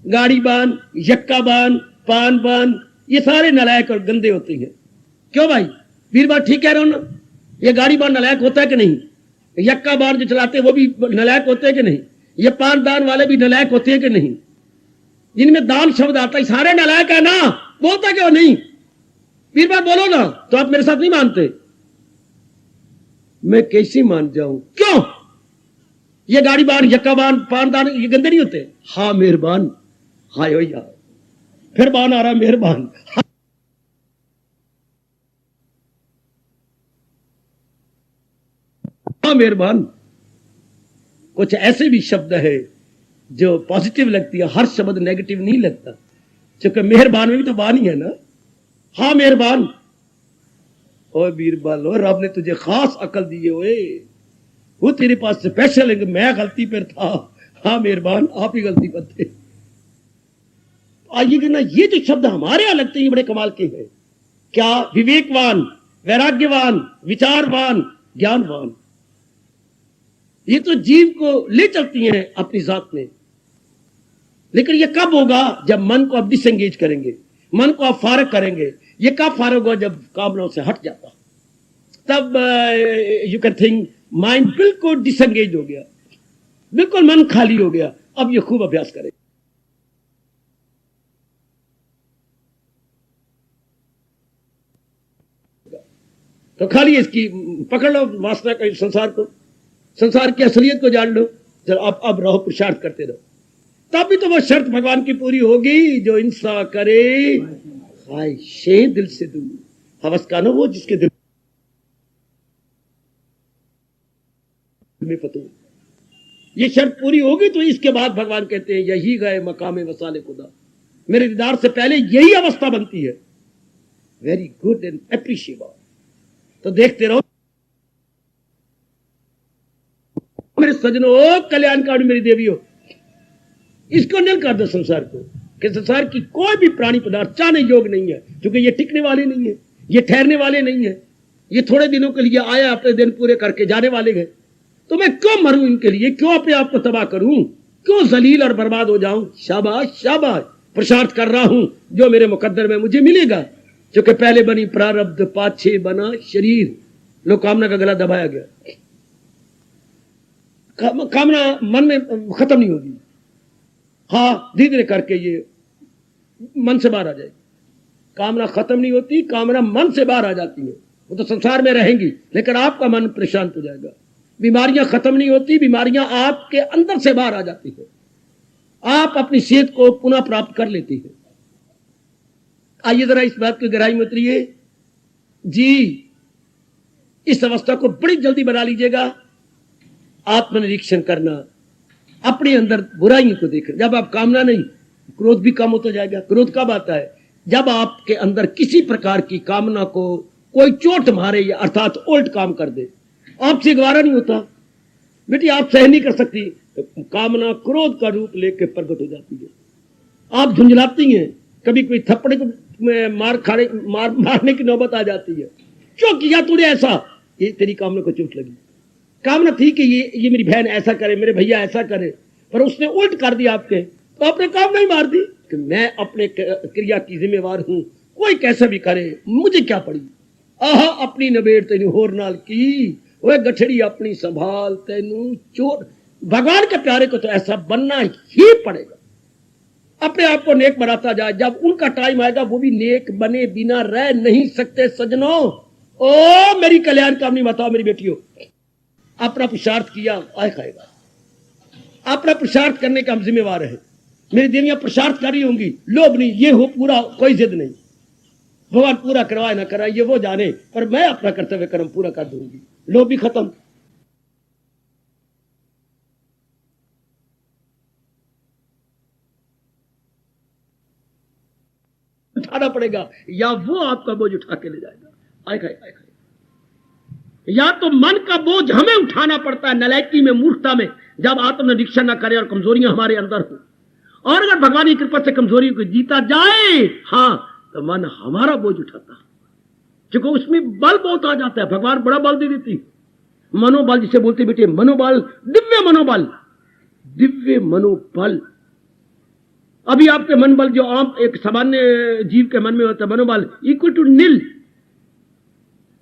गाड़ी बान, यक्का बान, पान बान, ये सारे नालायक और गंदे होते हैं। क्यों भाई बीरबल, ठीक कह रहे हो ना? ये गाड़ी बान नालायक होता है कि नहीं? यक्का बान जो चलाते हैं वो भी नालायक होते हैं कि नहीं? ये पान दान वाले भी नालायक होते हैं कि नहीं? जिनमें दान शब्द आता है सारे नालायक है ना? बोलता क्यों नहीं? बीरबल बोलो ना। तो आप मेरे साथ नहीं मानते, मैं कैसे मान जाऊं? क्यों? ये गाड़ी बान, यक्का बान, पान दान ये गंदे नहीं होते? हाँ मेहरबान, हाय हो यार, फिर बान आ रहा मेहरबान। हाँ मेहरबान। कुछ ऐसे भी शब्द है जो पॉजिटिव लगती है, हर शब्द नेगेटिव नहीं लगता, क्योंकि मेहरबान में भी तो बान ही है ना। हाँ मेहरबान। ओ बीरबल, ओ रब ने तुझे खास अकल दी है, ओए वो तेरे पास स्पेशल है, मैं गलती पर था। हाँ मेहरबान, आप ही गलती पर थे। आइए ना, ये जो शब्द हमारे यहां लगते हैं, ये बड़े कमाल के हैं। क्या? विवेकवान, वैराग्यवान, विचारवान, ज्ञानवान, ये तो जीव को ले चलती हैं अपनी जात में। लेकिन ये कब होगा? जब मन को आप डिसएंगेज करेंगे, मन को आप फारग करेंगे। ये कब फारग होगा? जब कामनाओं से हट जाता, तब यू कैन थिंक माइंड बिल्कुल डिसएंगेज हो गया, बिल्कुल मन खाली हो गया। अब ये खूब अभ्यास करें। तो खाली इसकी पकड़ लो वासना का, संसार को, संसार की असलियत को जान लो। जब अब रहो, पुरुषार्थ करते रहो, तब भी तो वो शर्त भगवान की पूरी होगी। जो इंसान करे ख्वाहिशें दिल से दूर, हवस का ना वो जिसके दिल में फतूर, ये शर्त पूरी होगी तो इसके बाद भगवान कहते हैं यही गए मकामे वसाले खुदा, मेरे दीदार से पहले यही अवस्था बनती है। Very good and appreciable. तो देखते रहो मेरे सजनों, कल्याणकारी मेरी देवियों, इसको निल कर दो संसार को, कि संसार की कोई भी प्राणी पदार्थ चाहने योग्य नहीं है, क्योंकि ये टिकने वाले नहीं है, ये ठहरने वाले नहीं है। ये थोड़े दिनों के लिए आया, अपने दिन पूरे करके जाने वाले गए। तो मैं क्यों मरूं इनके लिए? क्यों अपने आप को तबाह करूं? क्यों जलील और बर्बाद हो जाऊं? शाबाश शाबाश, पुरुषार्थ कर रहा हूं जो मेरे मुकद्दर में मुझे मिलेगा। क्योंकि पहले बनी प्रारब्ध, पाछे बना शरीर। लो, कामना का गला दबाया गया। कामना मन में खत्म नहीं होगी। हाँ, धीरे धीरे करके ये मन से बाहर आ जाएगी। कामना खत्म नहीं होती, कामना मन से बाहर आ जाती है। वो तो संसार में रहेंगी, लेकिन आपका मन परेशान हो जाएगा। बीमारियां खत्म नहीं होती, बीमारियां आपके अंदर से बाहर आ जाती है। आप अपनी सेहत को पुनः प्राप्त कर लेती है। आइए जरा इस बात की गहराई में उतरिए जी। इस अवस्था को बड़ी जल्दी बना लीजिएगा। आत्मनिरीक्षण करना, अपने अंदर बुराइयों को देखना। जब आप कामना नहीं, क्रोध भी कम होता जाएगा। क्रोध कब आता है? जब आपके अंदर किसी प्रकार की कामना को कोई चोट मारे, या अर्थात उल्ट काम कर दे। आपसे गवारा नहीं होता, बेटी आप सह नहीं कर सकती, तो कामना क्रोध का रूप लेकर प्रकट हो जाती है। आप झुंझलाती हैं, कभी कोई थप्पड़ में मारने की नौबत आ जाती है। क्यों किया तूने ऐसा? ये तेरी कामना को चोट लगी। कामना थी कि ये मेरी बहन ऐसा करे, मेरे भैया ऐसा करे, पर उसने उल्ट कर दिया आपके, तो आपने कामना ही मार दी कि मैं अपने क्रिया की जिम्मेवार हूं, कोई कैसा भी करे, मुझे क्या पड़ी। आहा, अपनी नबेड़ तेनू होर नाल की, वह गठड़ी अपनी संभाल तेनू चोट। भगवान के प्यारे को तो ऐसा बनना ही पड़ेगा। अपने आप को नेक बनाता जाए। जब उनका टाइम आएगा वो भी नेक बने बिना रह नहीं सकते सजनों। ओ मेरी कल्याण कामनी बताओ मेरी बेटियों, अपना पुरुषार्थ किया, आय खाएगा। अपना पुरुषार्थ करने का हम जिम्मेवार है। मेरी देवियां पुरुषार्थ कर रही होंगी, लोभ नहीं, ये हो पूरा, कोई जिद नहीं। भगवान पूरा करवाए ना कराए ये वो जाने, पर मैं अपना कर्तव्य कर्म पूरा कर दूंगी। लोभ भी खत्म। उठाना पड़ेगा, या वो आपका बोझ उठा के ले जाएगा। आय खाए, आय खाए। या तो मन का बोझ हमें उठाना पड़ता है नलायकी में, मूर्खता में, जब आत्मनिरीक्षण न करे और कमजोरियां हमारे अंदर हो। और अगर भगवान की कृपा से कमजोरियों को जीता जाए, हाँ, तो मन हमारा बोझ उठाता है, क्योंकि उसमें बल बहुत आ जाता है। भगवान बड़ा बल दे देती है। मनोबल जिसे बोलते बेटे, मनोबल, दिव्य मनोबल, दिव्य मनोबल। अभी आपके मन बल जो आम एक सामान्य जीव के मन में होता है, मनोबल इक्वल टू नील।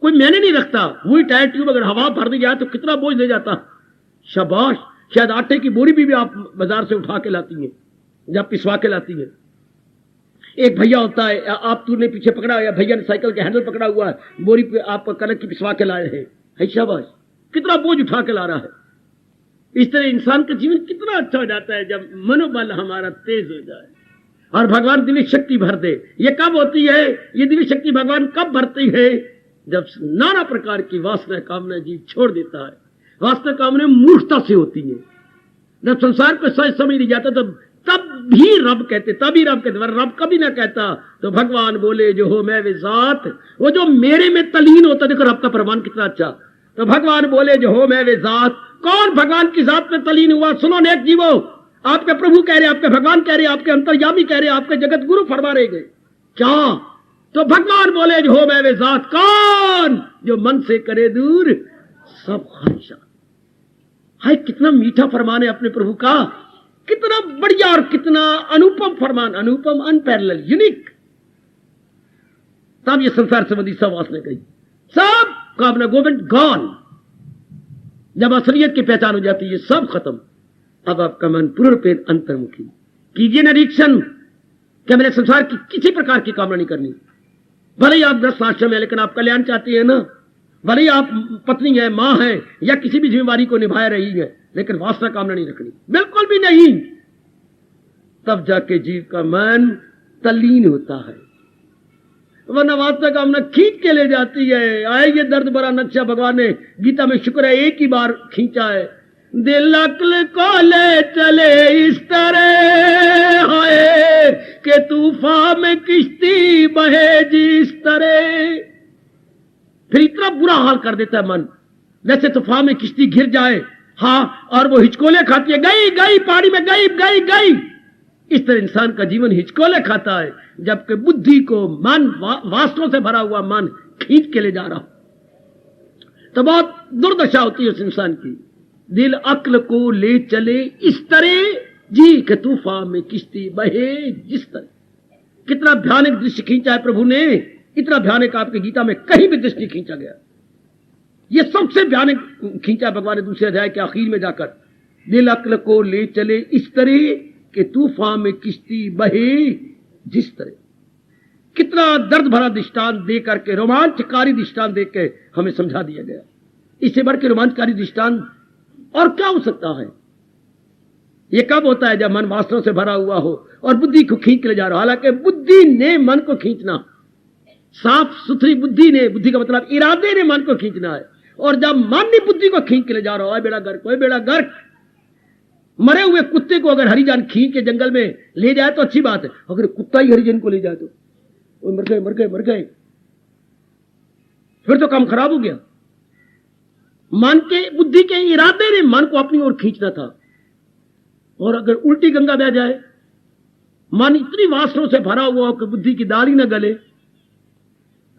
कोई मैंने नहीं रखता। वही टायर ट्यूब अगर हवा भर दी जाए तो कितना बोझ ले जाता। शाबाश, शायद आटे की बोरी भी आप बाजार से उठा के लाती हैं, जब पिसवा के लाती हैं। एक भैया होता है, आप तूने पीछे पकड़ा या भैया ने साइकिल के हैंडल पकड़ा हुआ है, बोरी पे आप कनक की पिसवा के लाए हैं, है शाबाश, कितना बोझ उठा के ला रहा है। इस तरह इंसान का जीवन कितना अच्छा हो जाता है जब मनोबल हमारा तेज हो जाए और भगवान दिव्य शक्ति भर दे। ये कब होती है? ये दिव्य शक्ति भगवान कब भरती है? जब नाना प्रकार की वासना कामना जीव छोड़ देता है। वासना कामना मूर्खता से होती है। जब संसार को सही समझ नहीं जाता तब भी रब कहते, तभी रब कहते, रब कभी ना कहता। तो भगवान बोले जो हो मैं वे जात, वो जो मेरे में तलीन होता, देखो रब का प्रमाण कितना अच्छा। तो भगवान बोले जो हो मैं वे जात, कौन भगवान की जात में तलीन हुआ? सुनो नेक जीवो, आपके प्रभु कह रहे, आपके भगवान कह रहे, आपके अंतर्यामी कह रहे, आपके जगत गुरु फरमा रहे गए क्या? तो भगवान बोले जो हो मैं वे जात, कौन? जो मन से करे दूर सब ख्वाहिशात। हाय कितना मीठा फरमान है अपने प्रभु का, कितना बढ़िया और कितना अनुपम फरमान, अनुपम, अनपैरेलल, यूनिक। तब ये संसार संबंधी सब वासना गई, सब कामना गोविंद गॉन। जब असलियत की पहचान हो जाती है सब खत्म। अब आपका मन पूर्ण रूप अंतर्मुखी कीजिए निरीक्षण कि मैंने संसार की किसी प्रकार की कामना नहीं करनी। भले ही आप ग्रस्त आश्रम है लेकिन आप कल्याण चाहती है ना, भले ही आप पत्नी है, मां है या किसी भी जिम्मेवारी को निभा रही है, लेकिन वासना कामना नहीं रखनी, बिल्कुल भी नहीं। तब जाके जीव का मन तल्लीन होता है, वरना वासना कामना खींच के ले जाती है। आए ये दर्द भरा नक्शा भगवान ने गीता में शुक्र है एक ही बार खींचा है। दिल अक्ल को ले चले इस तरह है कि तूफान में किश्ती बहे जिस तरह। फिर इतना बुरा हाल कर देता है मन, जैसे तूफान में किश्ती घिर जाए, हाँ, और वो हिचकोले खाती है, गई गई पानी में, गई गई गई। इस तरह इंसान का जीवन हिचकोले खाता है, जबकि बुद्धि को मन, वासनों से भरा हुआ मन खींच के ले जा रहा, तो बहुत दुर्दशा होती है उस इंसान की। दिल अक्ल को ले चले इस तरह जी के तूफान में किश्ती बहे जिस तरह। कितना भयानक दृश्य खींचा है प्रभु ने, इतना भयानक आपकी गीता में कहीं भी दृष्टि खींचा गया। ये सबसे भयानक खींचा भगवान ने दूसरे अध्याय के आखिर में जाकर। दिल अक्ल को ले चले इस तरह कि तूफान में किश्ती बहे जिस तरह। कितना दर्द भरा दृष्टांत दे करके, रोमांचकारी दृष्टांत देख के हमें समझा दिया गया। इससे बढ़ के रोमांचकारी दृष्टांत और क्या हो सकता है? यह कब होता है? जब मन वासनाओं से भरा हुआ हो और बुद्धि को खींच के ले जा रहा हो। हालांकि बुद्धि ने मन को खींचना, साफ सुथरी बुद्धि ने, बुद्धि का मतलब इरादे ने मन को खींचना है। और जब मन ने बुद्धि को खींच के ले जा रहा हो, बेड़ा गर्क, बेड़ा गर्क। मरे हुए कुत्ते को अगर हरिजन खींच के जंगल में ले जाए तो अच्छी बात है, अगर कुत्ता ही हरिजन को ले जाए तो वो मर गए, मर गए, मर गए, फिर तो काम खराब हो गया। मन के, बुद्धि के इरादे ने मन को अपनी ओर खींचना था। और अगर उल्टी गंगा बह जाए, मन इतनी वासनाओं से भरा हुआ हो कि बुद्धि की दाढ़ी न गले,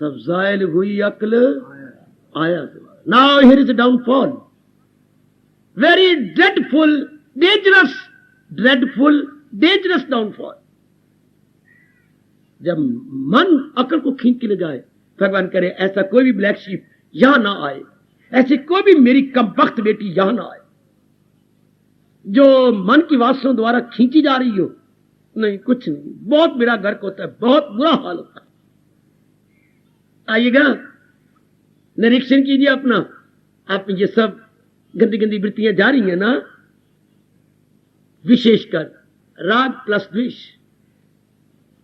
तब जायल हुई अक्ल, आया। Now here is a downfall, very dreadful, dangerous, dreadful, dangerous downfall. जब मन अक्ल को खींच के ले जाए, भगवान करे ऐसा कोई भी ब्लैक शीप यहां ना आए, ऐसी कोई भी मेरी कमबख्त बेटी यहां ना आए जो मन की वासनाओं द्वारा खींची जा रही हो। नहीं, कुछ नहीं, बहुत मेरा गर्क होता है, बहुत बुरा हाल होता है। आइएगा, निरीक्षण कीजिए अपना। आप ये सब गंदी गंदी वृत्तियां जा रही हैं ना, विशेषकर राग प्लस द्वेष।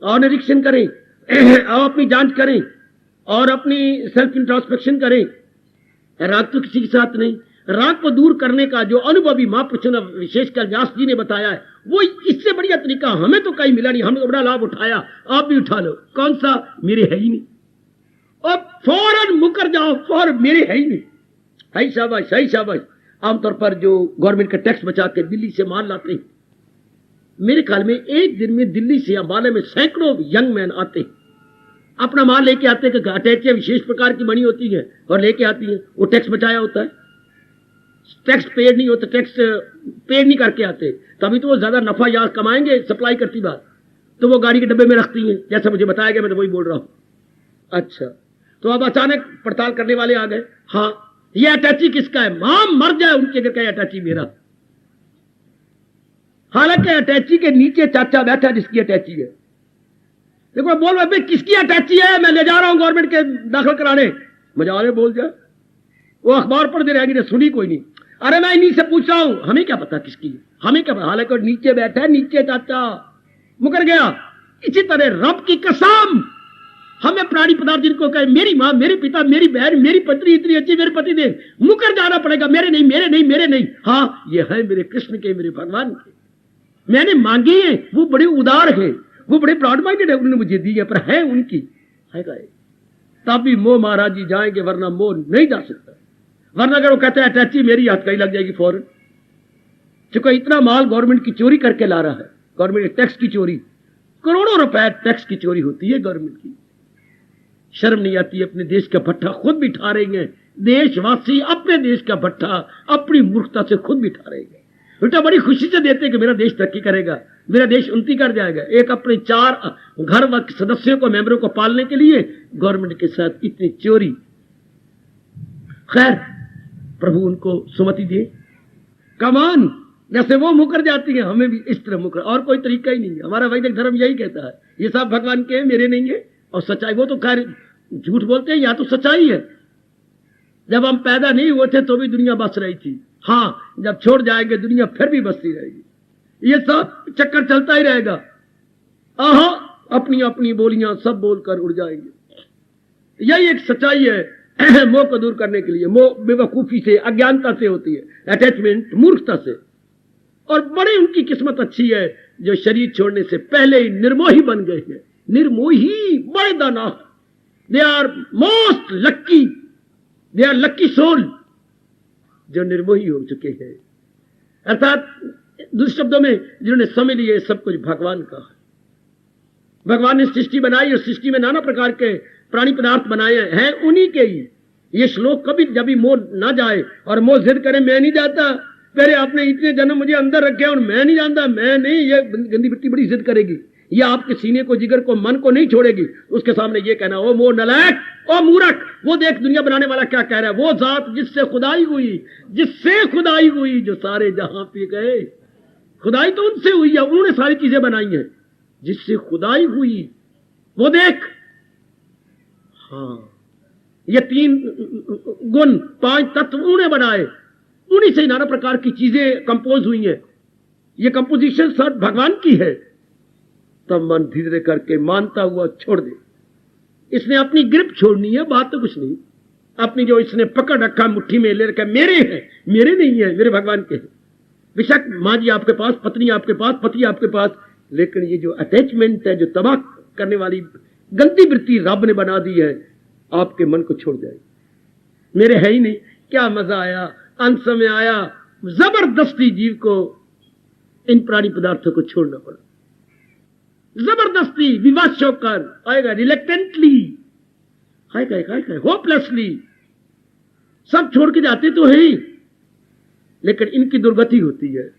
और निरीक्षण करें और अपनी जांच करें और अपनी सेल्फ इंट्रोस्पेक्शन करें। राग तो किसी के साथ नहीं। राग को दूर करने का जो अनुभवी महापुरुषों ने, विशेषकर व्यास जी ने बताया है, वो इससे बढ़िया तरीका हमें तो कहीं मिला नहीं। हमने तो बड़ा लाभ उठाया, आप भी उठा लो। कौन सा? मेरे है ही नहीं। और फौरन मुकर जाओ, फौरन मेरे है ही नहीं। सही शाबाश, सही शाबाश। आमतौर पर जो गवर्नमेंट का टैक्स बचा के दिल्ली से माल लाते हैं, मेरे ख्याल में एक दिन में दिल्ली से अंबाला में सैकड़ों यंग मैन आते हैं, अपना माल लेके आते हैं। अटैचियां विशेष प्रकार की बनी होती है और लेके आती है। वो टैक्स बचाया होता है, टैक्स पेड नहीं होता, टैक्स पेड नहीं करके आते, तभी तो वो ज्यादा नफा यहाँ कमाएंगे। सप्लाई करती बात तो वो गाड़ी के डब्बे में रखती हैं, जैसा मुझे बताया गया, मैं तो वही बोल रहा हूं। अच्छा, तो अब अचानक पड़ताल करने वाले आ गए। हाँ, ये अटैची किसका है? मां मर जाए उनके घर का अटैची मेरा। हालांकि अटैची के नीचे चाचा बैठा जिसकी अटैची है। देखो बोल भाई किसकी अटैची है, मैं ले जा रहा हूं गवर्नमेंट के दाखिल कराने, मजा आ बोल जा। वो अखबार पढ़ते रहेगी ना, सुनी कोई नहीं। अरे मैं इन्हीं से पूछ रहा हूं, हमें क्या पता किसकी है, हमें क्या पता। हालांकि नीचे बैठा है, नीचे चाचा मुकर गया। इसी तरह रब की कसम, हमें प्राणी पदार्थ जिनको कहे मेरी माँ, मेरे पिता, मेरी बहन, मेरी पत्नी इतनी अच्छी, मेरे पति देव, मुकर जाना पड़ेगा। मेरे नहीं, मेरे नहीं, मेरे नहीं। हाँ ये है मेरे कृष्ण के, मेरे भगवान के। मैंने मांगे हैं, वो बड़े उदार है, वो बड़े ब्रॉड माइंडेड है, उन्होंने मुझे दी है, पर है उनकी है तब भी मोह महाराज जी जाएंगे, वरना मोह नहीं जा सकता। वरना अगर वो कहते हैं अटैची मेरी हाथ कहीं लग जाएगी फौरन। चूंकि इतना माल गवर्नमेंट की चोरी करके ला रहा है, गवर्नमेंट टैक्स की चोरी, करोड़ों रुपए टैक्स की चोरी होती है गवर्नमेंट की। शर्म नहीं आती, अपने देश का भट्ठा खुद भी ठा रहे हैं। देशवासी अपने देश का भट्ठा अपनी मूर्खता से खुद भी ठा रहे हैं। उल्टा बड़ी खुशी से देते हैं कि मेरा देश तरक्की करेगा, मेरा देश उन्नति कर जाएगा। एक अपने 4 घर व सदस्यों को, मेंबरों को पालने के लिए गवर्नमेंट के साथ इतनी चोरी। खैर प्रभु उनको सुमति दे। कमान जैसे वो मुकर जाती है, हमें भी इस तरह मुकर, और कोई तरीका ही नहीं है। हमारा वैदिक धर्म यही कहता है, ये सब भगवान के हैं, मेरे नहीं है। और सच्चाई, वो तो खैर झूठ बोलते हैं, या तो सच्चाई है। जब हम पैदा नहीं हुए थे तो भी दुनिया बस रही थी। हाँ जब छोड़ जाएंगे दुनिया फिर भी बसती रहेगी। ये सब चक्कर चलता ही रहेगा। आहा अपनी अपनी बोलियां सब बोलकर उड़ जाएंगे। यही एक सच्चाई है मोह को दूर करने के लिए। मोह बेवकूफी से, अज्ञानता से होती है, अटैचमेंट मूर्खता से। और बड़ी उनकी किस्मत अच्छी है जो शरीर छोड़ने से पहले ही निर्मोही बन गए हैं। निर्मोही बड़े दाना, they are most lucky, they are lucky soul जो निर्मोही हो चुके हैं। अर्थात दूसरे शब्दों में जिन्होंने समझ लिए सब कुछ भगवान का है। भगवान ने सृष्टि बनाई और सृष्टि में नाना प्रकार के प्राणी पदार्थ बनाए हैं, उन्हीं के ही। ये श्लोक कभी जब भी मोह ना जाए और मोह जिद करे मैं नहीं जाता, पहले आपने इतने जन्म मुझे अंदर रखे और मैं नहीं जानता, मैं नहीं, ये गंदी मिट्टी बड़ी जिद करेगी। ये आपके सीने को, जिगर को, मन को नहीं छोड़ेगी। उसके सामने ये कहना, ओ मोह नलायक, ओ मूर्ख, वो देख दुनिया बनाने वाला क्या कह रहा है। वो जात जिससे खुदाई हुई, जिससे खुदाई हुई, जो सारे जहां पे गए। खुदाई तो उनसे हुई है, उन्होंने सारी चीजें बनाई हैं। जिससे खुदाई हुई वो देख। हाँ ये 3 गुण, 5 तत्व उन्होंने बनाए, उन्हीं से नाना प्रकार की चीजें कंपोज हुई हैं। ये कंपोजिशन सब भगवान की है। तब मन धीरे धीरे करके मानता हुआ छोड़ दे। इसने अपनी ग्रिप छोड़नी है, बात तो कुछ नहीं। अपनी जो इसने पकड़ रखा, मुट्ठी में ले रखा, मेरे हैं, मेरे नहीं है, मेरे भगवान के हैं। बेशक माँ जी आपके पास, पत्नी आपके पास, पति आपके पास, लेकिन ये जो अटैचमेंट है, जो तबाह करने वाली गंदी वृत्ति रब ने बना दी है, आपके मन को छोड़ जाएगी। मेरे है ही नहीं, क्या मजा आया, अंत समय आया, जबरदस्ती जीव को इन प्राणी पदार्थों को छोड़ना पड़ा। जबरदस्ती, विवश होकर आएगा, रिलेक्टेंटली आएगा, होपलेसली। सब छोड़ के जाते तो है ही, लेकिन इनकी दुर्गति होती है।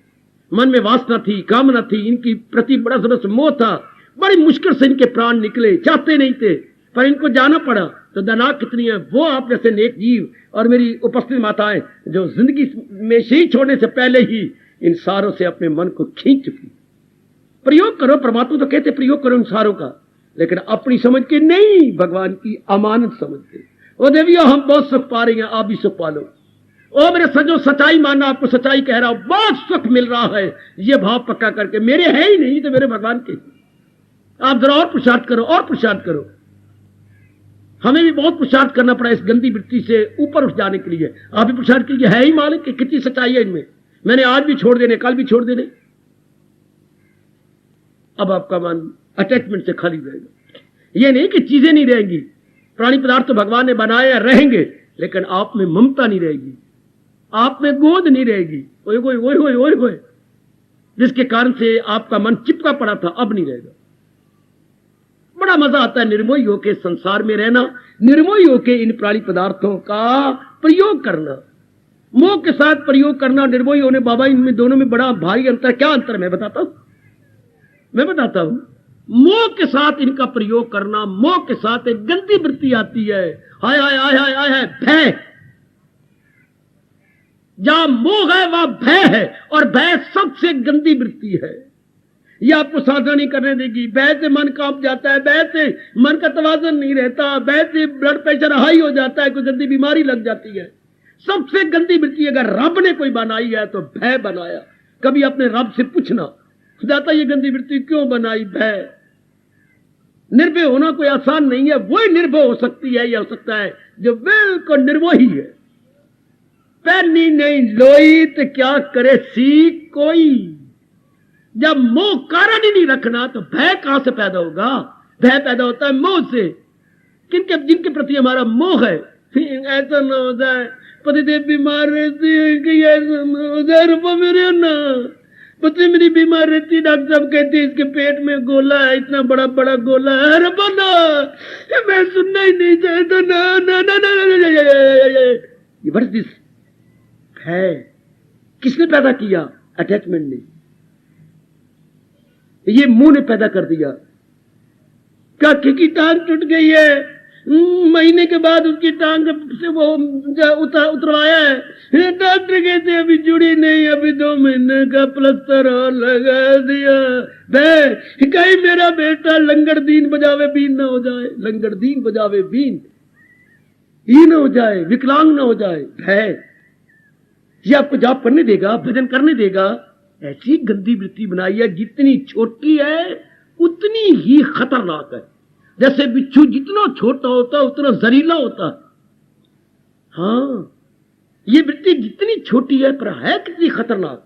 मन में वासना थी, कामना थी, इनकी प्रति बड़ा जबरदस्त मोह था। बड़ी मुश्किल से इनके प्राण निकले, चाहते नहीं थे, पर इनको जाना पड़ा। तो दनाक कितनी है वो आप जैसे नेक जीव और मेरी उपस्थित माताएं जो जिंदगी में शरीर छोड़ने से पहले ही इन सारों से अपने मन को खींच चुकी। प्रयोग करो, परमात्मा तो कहते प्रयोग करो इन सारों का, लेकिन अपनी समझ के नहीं, भगवान की अमानत समझ के। ओ देवियों, हम बहुत सुख पा रहे हैं, आप भी सुख पा लो। ओ मेरे सजो, सच्चाई मानना, आपको सच्चाई कह रहा हूं, बहुत सुख मिल रहा है। ये भाव पक्का करके, मेरे है ही नहीं तो मेरे भगवान के। आप जरा और पुरुषार्थ करो, और पुरुषार्थ करो। हमें भी बहुत पुरुषार्थ करना पड़ा इस गंदी वृत्ति से ऊपर उठ जाने के लिए। आप भी पुरुषार्थ कीजिए, है ही मालिक कि कितनी सच्चाई है इनमें। मैंने आज भी छोड़ देने, कल भी छोड़ देने। अब आपका मन अटैचमेंट से खाली रहेगा। ये नहीं कि चीजें नहीं रहेंगी, प्राणी पदार्थ तो भगवान ने बनाए रहेंगे, लेकिन आप में ममता नहीं रहेगी, आप में गोद नहीं रहेगी। ओए ओए ओए ओए ओए ओए, जिसके कारण से आपका मन चिपका पड़ा था, अब नहीं रहेगा। बड़ा मजा आता है निर्मोही होके संसार में रहना, निर्मोही होके इन प्राणी पदार्थों का प्रयोग करना, मोह के साथ प्रयोग करना, निर्मोही होने। बाबा इनमें दोनों में बड़ा भारी अंतर। क्या अंतर मैं बताता हूं। मोह के साथ इनका प्रयोग करना, मोह के साथ एक गंदी वृत्ति आती है। हाय हाय हाय हाय हाय हाय, भय। जहां मोह है वहां भय है, और भय सबसे गंदी वृत्ति है। ये आपको साधना नहीं करने देगी। भय से मन कांप जाता है, भय से मन का तवाजन नहीं रहता, भय से ब्लड प्रेशर हाई हो जाता है, कोई गंदी बीमारी लग जाती है। सबसे गंदी वृत्ति अगर रब ने कोई बनाई है तो भय बनाया। कभी अपने रब से पूछना, जाता ये गंदी वृत्ति क्यों बनाई? भय। निर्भय होना कोई आसान नहीं है। वही निर्भय हो सकती है या हो सकता है जो बिल्कुल निर्मोही है। पैनी नहीं लोई तो क्या करे सीख कोई। जब मोह कारण ही नहीं रखना तो भय कहां से पैदा होगा? भय पैदा होता है मोह से। जिनके प्रति हमारा मोह है, ऐसा ना हो जाए पतिदेव बीमार रहती है, ऐसा ना हो जाए रुपा मेरे ना, पति मेरी बीमार रहती, डॉक्टर साहब कहते इसके पेट में गोला है, इतना बड़ा बड़ा गोला है। अरे बना मैं सुनना ही नहीं चाहता ना ना ना ना, ना, ना, ये व्हाट इज दिस? है किसने पैदा किया? अटैचमेंट ने। ये मुंह ने पैदा कर दिया। काके की टांग टूट गई है, महीने के बाद उसकी टांग से वो उतरवाया है, डॉक्टर कहते अभी जुड़ी नहीं, अभी 2 महीने का प्लास्टर और लगा दिया। कहीं मेरा बेटा लंगड़ दीन बजावे बीन ना हो जाए, लंगड़ दीन बजावे बीन ही ना हो जाए, विकलांग ना हो जाए। भय ये आपको जाप करने देगा, भजन करने देगा। ऐसी गंदी वृत्ति बनाई है, जितनी छोटी है उतनी ही खतरनाक है। जैसे बिच्छू जितना छोटा होता है उतना जहरीला होता है। हाँ, ये वृत्ति जितनी छोटी है पर है कितनी खतरनाक।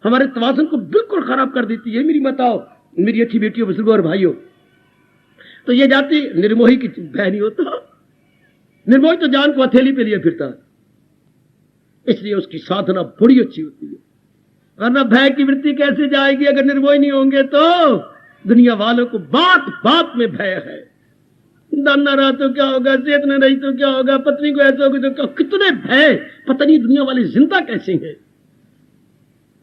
हमारे तवाज़ुन को बिल्कुल खराब कर देती है। मेरी माताओं, मेरी अच्छी बेटियों, बुजुर्गों और भाइयों, तो ये जाति निर्मोही की भय नहीं होता। निर्मोही तो जान को हथेली पे लिए फिरता है, इसलिए उसकी साधना बड़ी अच्छी होती है। वरना भय की वृत्ति कैसे जाएगी अगर निर्मोही नहीं होंगे? तो दुनिया वालों को बात बात में भय है। दान न रहा तो क्या होगा, सेहत न रही तो क्या होगा, पत्नी को ऐसा होगा तो क्या, कितने भय। पता नहीं दुनिया वाले जिंदा कैसे हैं।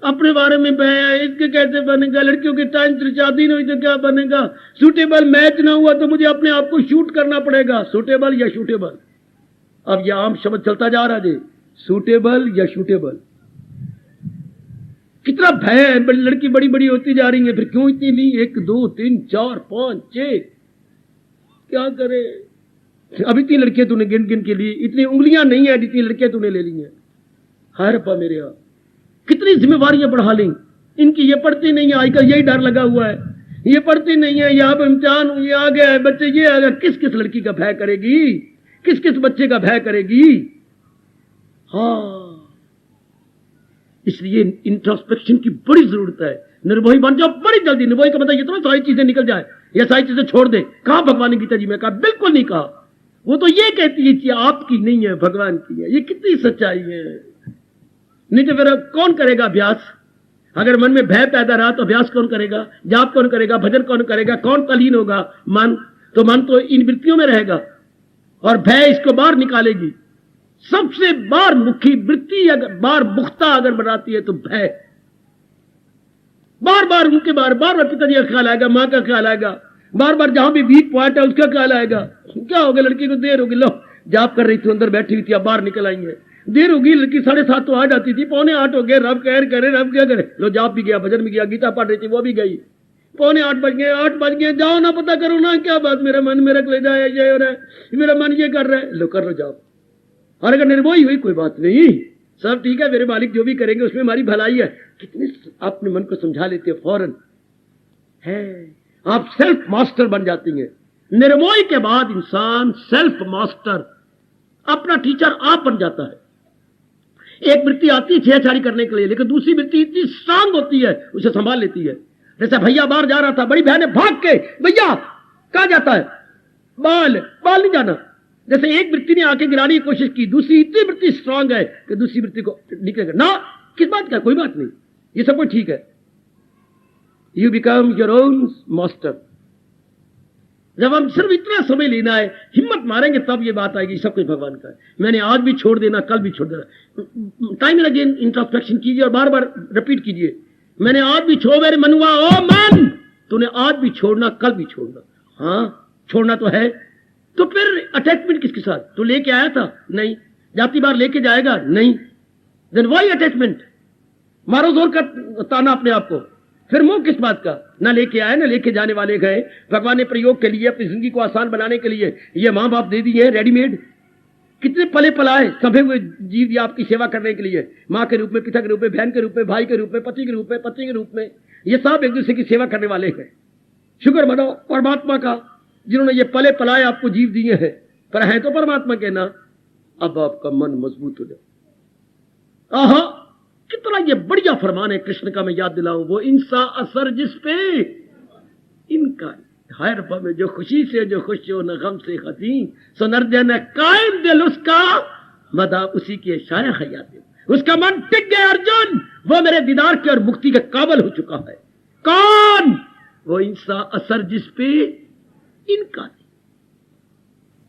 अपने बारे में भय है, इसके कैसे बनेगा, लड़कियों के टाइम से शादी नहीं हुई तो क्या बनेगा, सूटेबल मैच ना हुआ तो मुझे अपने आप को शूट करना पड़ेगा। सूटेबल या शूटेबल, अब यह आम शब्द चलता जा रहा है, सूटेबल या शूटेबल। कितना भय है। लड़की बड़ी बड़ी होती जा रही है, फिर क्यों इतनी ली? 1 2 3 4 5 6, क्या करे? अब इतनी लड़कियां तूने गिन गिन के ली, इतनी उंगलियां नहीं है जितनी लड़कियां तूने ले ली हैं। हाय रब्बा मेरे यहाँ, कितनी जिम्मेवारियां बढ़ा ली इनकी। ये पढ़ती नहीं है, आजकल यही डर लगा हुआ है, ये पढ़ती नहीं है, यहाँ पर इम्तिहान ये आ गया है, बच्चे ये आ गया। किस किस लड़की का भय करेगी, किस किस बच्चे का भय करेगी? हाँ, इसलिए इंट्रोस्पेक्शन की बड़ी जरूरत है। निर्भय बन जाओ बड़ी जल्दी। निर्भय का मतलब ये तो सारी चीजें निकल जाए, ये सारी चीजें छोड़ दे। कहा भगवान ने गीता जी में कहा? बिल्कुल नहीं कहा। वो तो ये कहती है कि आपकी नहीं है, भगवान की है। ये कितनी सच्चाई है। नहीं तो फिर कौन करेगा अभ्यास? अगर मन में भय पैदा रहा तो अभ्यास कौन करेगा? जाप कौन करेगा? भजन कौन करेगा? कौन तल्लीन होगा? मन तो इन वृत्तियों में रहेगा और भय इसको बाहर निकालेगी। सबसे बार मुखी वृत्ति अगर बार मुख्ता अगर बनाती है तो भय। बार बार उनके बार बार पिताजी का ख्याल आएगा, मां का ख्याल आएगा, बार बार जहां भी वीक पॉइंट है उसका ख्याल आएगा। क्या होगा? लड़की को देर होगी, लो जाप कर रही थी, अंदर बैठी हुई थी, अब बाहर निकल आई है। देर होगी, लड़की 7:30 तो आ जाती थी, 7:45 हो गए। रब कहर करे, रब क्या करे? लो जाप भी गया, भजन भी गया, गीता पढ़ रही थी वो भी गई। 7:45 बज गए, 8 बज गए। जाओ ना, पता करो ना क्या बात, मेरा मन मेरा कलेजा है, ये हो रहा है, मेरा मन ये कर रहा है। लो कर लो जाप। और अगर निर्मोही हुई कोई बात नहीं, सब ठीक है, मेरे मालिक जो भी करेंगे उसमें हमारी भलाई है। कितने अपने मन को समझा लेते हो फौरन है। आप सेल्फ मास्टर बन जाती हैं। निर्मोही के बाद इंसान सेल्फ मास्टर, अपना टीचर आप बन जाता है। एक वृत्ति आती है छेड़छाड़ी करने के लिए, लेकिन दूसरी वृत्ति इतनी स्ट्रांग होती है, उसे संभाल लेती है। जैसे भैया बाहर जा रहा था, बड़ी बहन ने भाग के, भैया कहां जाता है? बाल नहीं जाना। जैसे एक वृत्ति ने आके गिराने की कोशिश की, दूसरी इतनी वृत्ति स्ट्रांग है कि दूसरी वृत्ति को निकलेगा ना। किस बात का? कोई बात नहीं, ये सब कुछ ठीक है। You become your own master. जब हम सिर्फ इतना समय लेना है, हिम्मत मारेंगे, तब ये बात आएगी सब कुछ भगवान का है। मैंने आज भी छोड़ देना, कल भी छोड़ देना। टाइम एंड अगेन इंट्रोस्पेक्शन कीजिए और बार बार रिपीट कीजिए। मैंने आज भी छोड़, मेरे मन हुआ, ओ मन तूने आज भी छोड़ना, कल भी छोड़ना। हाँ, छोड़ना तो है। तो फिर अटैचमेंट किसके साथ? तू लेके आया था? नहीं। जाती बार लेके जाएगा? नहीं। Then why attachment? मारो जोर का ताना अपने आप को, फिर मोह किस बात का? ना लेके आए ना लेके जाने वाले गए। भगवान ने प्रयोग के लिए, अपनी जिंदगी को आसान बनाने के लिए ये माँ बाप दे दिए रेडीमेड। कितने पले पलाए सभे हुए जीव दिया आपकी सेवा करने के लिए, माँ के रूप में, पिता के रूप में, बहन के रूप में, भाई के रूप में, पति के रूप में, पत्नी के रूप में। ये सब एक दूसरे की सेवा करने वाले हैं। शुक्र मनाओ परमात्मा का, जिन्होंने ये पले पलाए आपको जीव दिए हैं, पर है तो परमात्मा के ना। अब आपका मन मजबूत हो जाए। आहा, कितना ये बढ़िया फरमान है कृष्ण का, मैं याद दिलाऊं। वो इंसा असर जिस पे इनका हर में जो खुशी से जो खुश हो न गम से खती, सो नर्दे न कायम दिल उसका मदा उसी के शाया हयात। उसका मन टिक गया अर्जुन, वो मेरे दीदार के और मुक्ति के काबिल हो चुका है। कौन? वो इंसा असर जिस पे इनका,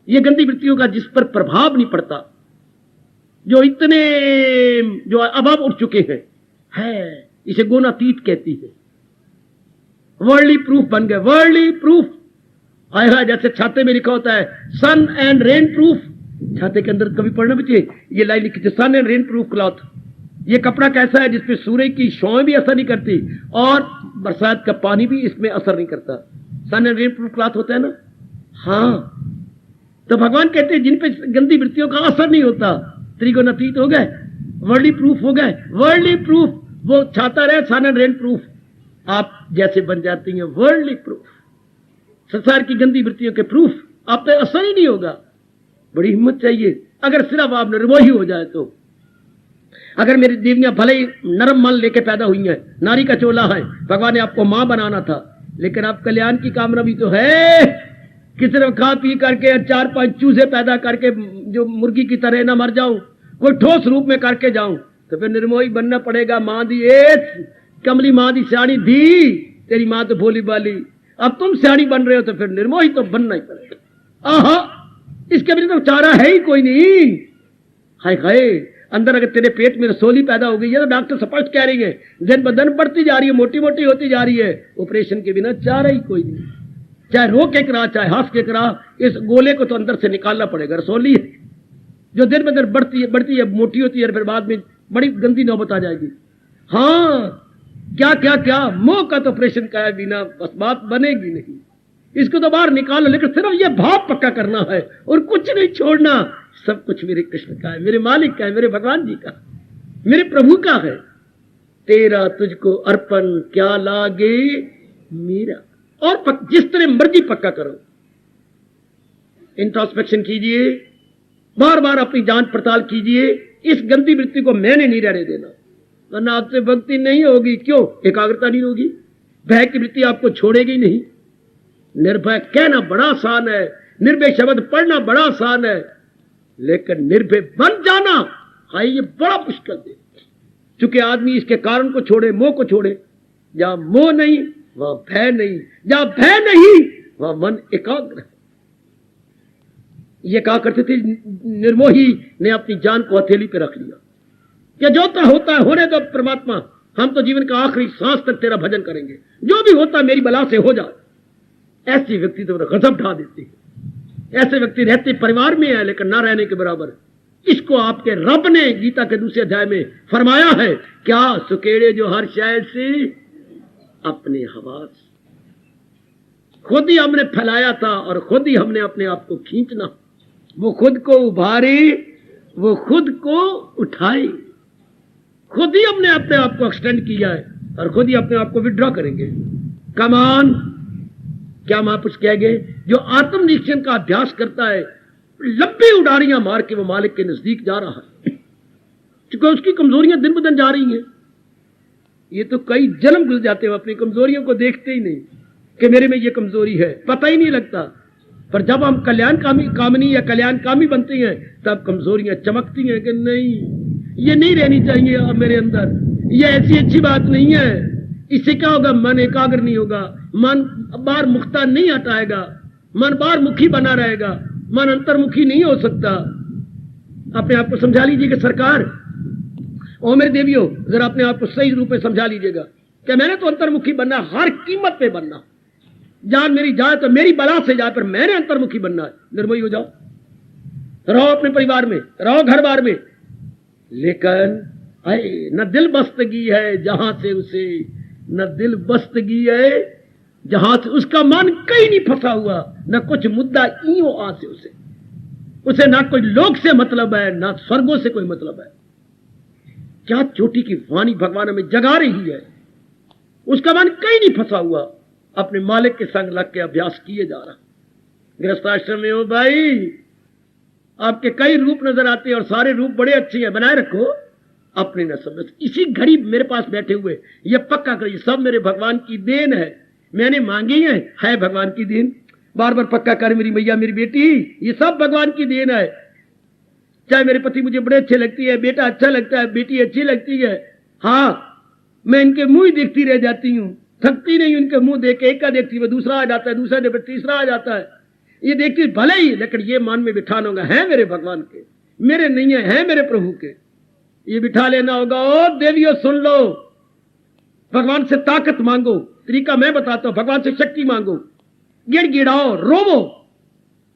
ये गंदी वृत्तियों का जिस पर प्रभाव नहीं पड़ता, जो इतने जो अभाव उठ चुके हैं, है इसे गुणातीत कहती है। वर्ल्डली प्रूफ बन गए, वर्ल्डली प्रूफ आएगा। जैसे छाते में लिखा होता है सन एंड रेन प्रूफ, छाते के अंदर कभी पढ़ना बच्चे ये लाइन लिखी थी, सन एंड रेन प्रूफ क्लॉथ। ये कपड़ा कैसा है जिसपे सूर्य की छांव भी असर नहीं करती और बरसात का पानी भी इसमें असर नहीं करता। सन एंड रेन प्रूफ क्लॉथ होता है ना। हाँ, तो भगवान कहते हैं जिन पे गंदी वृत्तियों का असर नहीं होता, त्रिगुणातीत हो गए, वर्ल्डली प्रूफ हो गए। वर्ल्डली प्रूफ वो छाता रहे, सन एंड रेन प्रूफ आप जैसे बन जाती हैं वर्ल्डली प्रूफ। संसार की गंदी वृत्तियों के प्रूफ आप पे असर ही नहीं होगा। बड़ी हिम्मत चाहिए अगर सिर्फ आप निर्मोही हो जाए तो। अगर मेरी देवियां भले ही नरम मन लेके पैदा हुई हैं, नारी का चोला है, भगवान ने आपको मां बनाना था, लेकिन आप कल्याण की कामना भी तो है कि सिर्फ खा पी करके 4-5 चूजे पैदा करके जो मुर्गी की तरह ना मर जाऊं, कोई ठोस रूप में करके जाऊं, तो फिर निर्मोही बनना पड़ेगा। मां दी कमली मां दी सियाणी दी, तेरी मां तो भोली बाली, अब तुम सियाणी बन रहे हो तो फिर निर्मोही तो बनना ही पड़ेगा। आहा, इसके बिना तो चारा है ही कोई नहीं। हाय हाय, अंदर अगर तेरे पेट में रसोली पैदा हो गई है तो डॉक्टर स्पष्ट कह रही है दिन ब दिन बढ़ती जा रही है, मोटी मोटी होती जा रही है, ऑपरेशन के बिना चारा ही कोई नहीं। चाहे रो के करा चाहे हंस के करा, इस गोले को तो अंदर से निकालना पड़ेगा। रसोली जो दिन ब दिन बढ़ती है, मोटी होती है, फिर बाद में बड़ी गंदी नौबत आ जाएगी। हाँ, क्या क्या क्या मोह का तो ऑपरेशन का है बिना बस बात बनेगी नहीं। इसको तो बाहर निकालो, लेकिन सिर्फ ये भाव पक्का करना है और कुछ नहीं छोड़ना। सब कुछ मेरे कृष्ण का है, मेरे मालिक का है, मेरे भगवान जी का, मेरे प्रभु का है। तेरा तुझको अर्पण क्या लागे मेरा। और जिस तरह मर्जी पक्का करो, इंट्रोस्पेक्शन कीजिए, बार बार अपनी जांच पड़ताल कीजिए। इस गंदी वृत्ति को मैंने नहीं रहने देना, वरना आपसे भक्ति नहीं होगी। क्यों? एकाग्रता नहीं होगी। भय की वृत्ति आपको छोड़ेगी नहीं। निर्भय कहना बड़ा आसान है, निर्भय शब्द पढ़ना बड़ा आसान है, लेकिन निर्भय बन जाना है ये बड़ा मुश्किल है। चूंकि आदमी इसके कारण को छोड़े, मोह को छोड़े। जहां मोह नहीं वहां भय नहीं, जहां भय नहीं वहां मन एकाग्र है। ये कहा करते थे निर्मोही ने अपनी जान को हथेली पे रख लिया कि जो तो होता है होने दो परमात्मा, हम तो जीवन का आखिरी सांस तक तेरा भजन करेंगे, जो भी होता मेरी बला से हो जाए। ऐसी व्यक्ति तो गजब ढा देती है। ऐसे व्यक्ति रहते परिवार में है लेकिन ना रहने के बराबर। इसको आपके रब ने गीता के दूसरे अध्याय में फरमाया है, क्या सुकेड़े जो हर शायद से अपने हवास। खुद ही हमने फैलाया था और खुद ही हमने अपने आप को खींचना। वो खुद को उभारे, वो खुद को उठाए। खुद ही हमने अपने आप को एक्सटेंड किया है और खुद ही अपने आप को विड्रॉ करेंगे। कमान क्या महापुरुष कह गए, जो आत्मनिरीक्षण का अभ्यास करता है लंबी उड़ारियां मार के वो मालिक के नजदीक जा रहा है, क्योंकि उसकी कमजोरियां दिन ब दिन जा रही हैं। ये तो कई जन्म गुजर जाते हैं अपनी कमजोरियों को देखते ही नहीं कि मेरे में ये कमजोरी है, पता ही नहीं लगता। पर जब हम कामनी या कल्याणकामी बनते हैं तब कमजोरियां चमकती हैं कि नहीं, ये नहीं रहनी चाहिए अब मेरे अंदर, ये ऐसी अच्छी बात नहीं है। इससे क्या होगा? मन एकाग्र नहीं होगा, मन बाहर मुखता नहीं हटाएगा, मन बाहर मुखी बना रहेगा, मन अंतर्मुखी नहीं हो सकता। अपने आप को समझा लीजिए कि सरकार ओ मेरे देवियों, जरा अपने आप को सही रूप में समझा लीजिएगा कि मैंने तो अंतर्मुखी बनना, हर कीमत पे बनना। जान मेरी जाए तो मेरी बला से जाए, पर मैंने अंतर्मुखी बनना है। निर्मोही हो जाओ, रहो अपने परिवार में, रहो घर बार में, लेकिन है, न दिल बस्तगी है जहां से उसे, न दिल बस्तगी है जहां से उसका मन कहीं नहीं फंसा हुआ, न कुछ मुद्दा इयो आ से उसे ना कोई लोक से मतलब है, ना स्वर्गों से कोई मतलब है। क्या चोटी की वाणी भगवान हमें जगा रही है। उसका मन कहीं नहीं फंसा हुआ, अपने मालिक के संग लग के अभ्यास किए जा रहा। गृहस्थाश्रम में हो भाई, आपके कई रूप नजर आते हैं और सारे रूप बड़े अच्छे हैं, बनाए रखो अपने न समझ। इसी घड़ी मेरे पास बैठे हुए ये पक्का करिए, सब मेरे भगवान की देन है, मैंने मांगी है भगवान की देन। बार बार पक्का कर मेरी मैया, मेरी बेटी, ये सब भगवान की देन है। चाहे मेरे पति मुझे बड़े अच्छे लगती है, बेटा अच्छा लगता है, बेटी अच्छी लगती है, हाँ मैं इनके मुंह ही देखती रह जाती हूँ, थकती नहीं उनके मुंह देख के। एक का देखती है दूसरा आ जाता है, दूसरा देख तीसरा आ जाता है, ये देखती भले ही, लेकिन ये मन में बिठाना होगा है मेरे भगवान के, मेरे नहीं है मेरे प्रभु के, ये बिठा लेना होगा। ओ देवियों सुन लो, भगवान से ताकत मांगो, तरीका मैं बताता हूं, भगवान से शक्ति मांगो, गिड़गिड़ाओ, रोवो,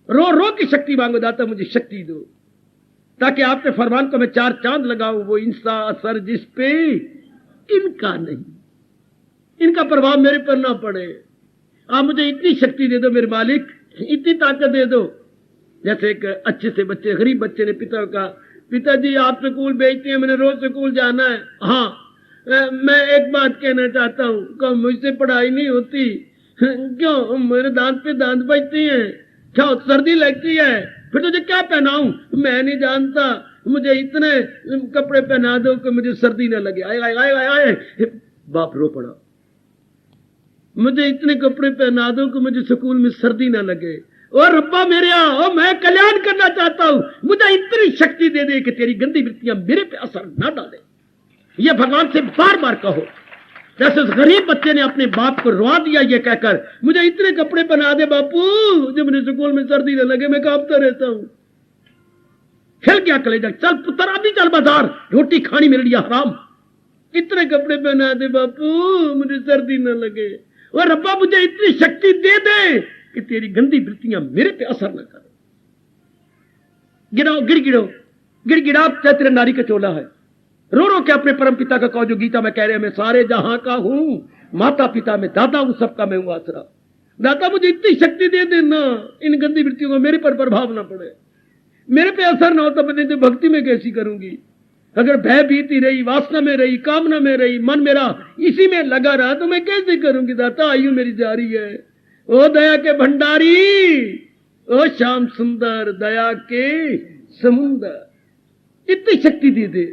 रो रो की शक्ति मांगो, दाता मुझे शक्ति दो, ताकि आपके फरमान को मैं 4 चांद लगाऊं। वो इंसा असर जिस पे इनका नहीं, इनका प्रभाव मेरे पर ना पड़े। आप मुझे इतनी शक्ति दे दो मेरे मालिक, इतनी ताकत दे दो। जैसे एक अच्छे से बच्चे, गरीब बच्चे ने पिता का, पिताजी आप स्कूल भेजते हैं, मैंने रोज स्कूल जाना है। हाँ मैं एक बात कहना चाहता हूँ, कि मुझसे पढ़ाई नहीं होती। क्यों? मेरे दांत पे दांत बजती हैं। क्या सर्दी लगती है? फिर तुझे क्या पहनाऊं? मैं नहीं जानता, मुझे इतने कपड़े पहना दो कि मुझे सर्दी न लगे। आए आए आए आए आए, बाप रो पड़ा। मुझे इतने कपड़े पहना दो कि मुझे स्कूल में सर्दी न लगे। और रब्बा मेरे यहाँ, मैं कल्याण करना चाहता हूं, मुझे इतनी शक्ति दे दे कि तेरी गंदी वृत्तियां मेरे पे असर ना डाले। ये भगवान से बार बार कहो। जैसे उस गरीब बच्चे ने अपने बाप को रुआ दिया ये कहकर, मुझे इतने कपड़े पहना दे बापू जब मुझे स्कूल में सर्दी न लगे, मैं कांपता रहता हूं। हिल गया कलेजा, चल पुत्र अभी चल बाजार, रोटी खानी मेरे लिए हराम। इतने कपड़े पहना दे बापू मुझे सर्दी न लगे। और रब्बा मुझे इतनी शक्ति दे दे कि तेरी गंदी वृत्तियां मेरे पे असर न करें। गिराओ, गिड़गिड़ो, गिड़गिड़ा चाहे तेरे नारी का चोला है। रो रो के अपने परम पिता का कहो, जो गीता में कह रहे हैं, मैं सारे जहां का हूं, माता पिता में दादा हूं, सबका मैं हूं आसरा। दाता मुझे इतनी शक्ति दे देना, इन गंदी वृत्तियों को मेरे पर प्रभाव ना पड़े, मेरे पे असर ना हो, तो मैं तो भक्ति में कैसी करूंगी। अगर भय भीती रही, वासना में रही, कामना में रही, मन मेरा इसी में लगा रहा, तो मैं कैसे करूंगी। दाता आयु मेरी जा रही है। ओ दया के भंडारी, ओ श्याम सुंदर, दया के समुंदर, इतनी शक्ति दे दे,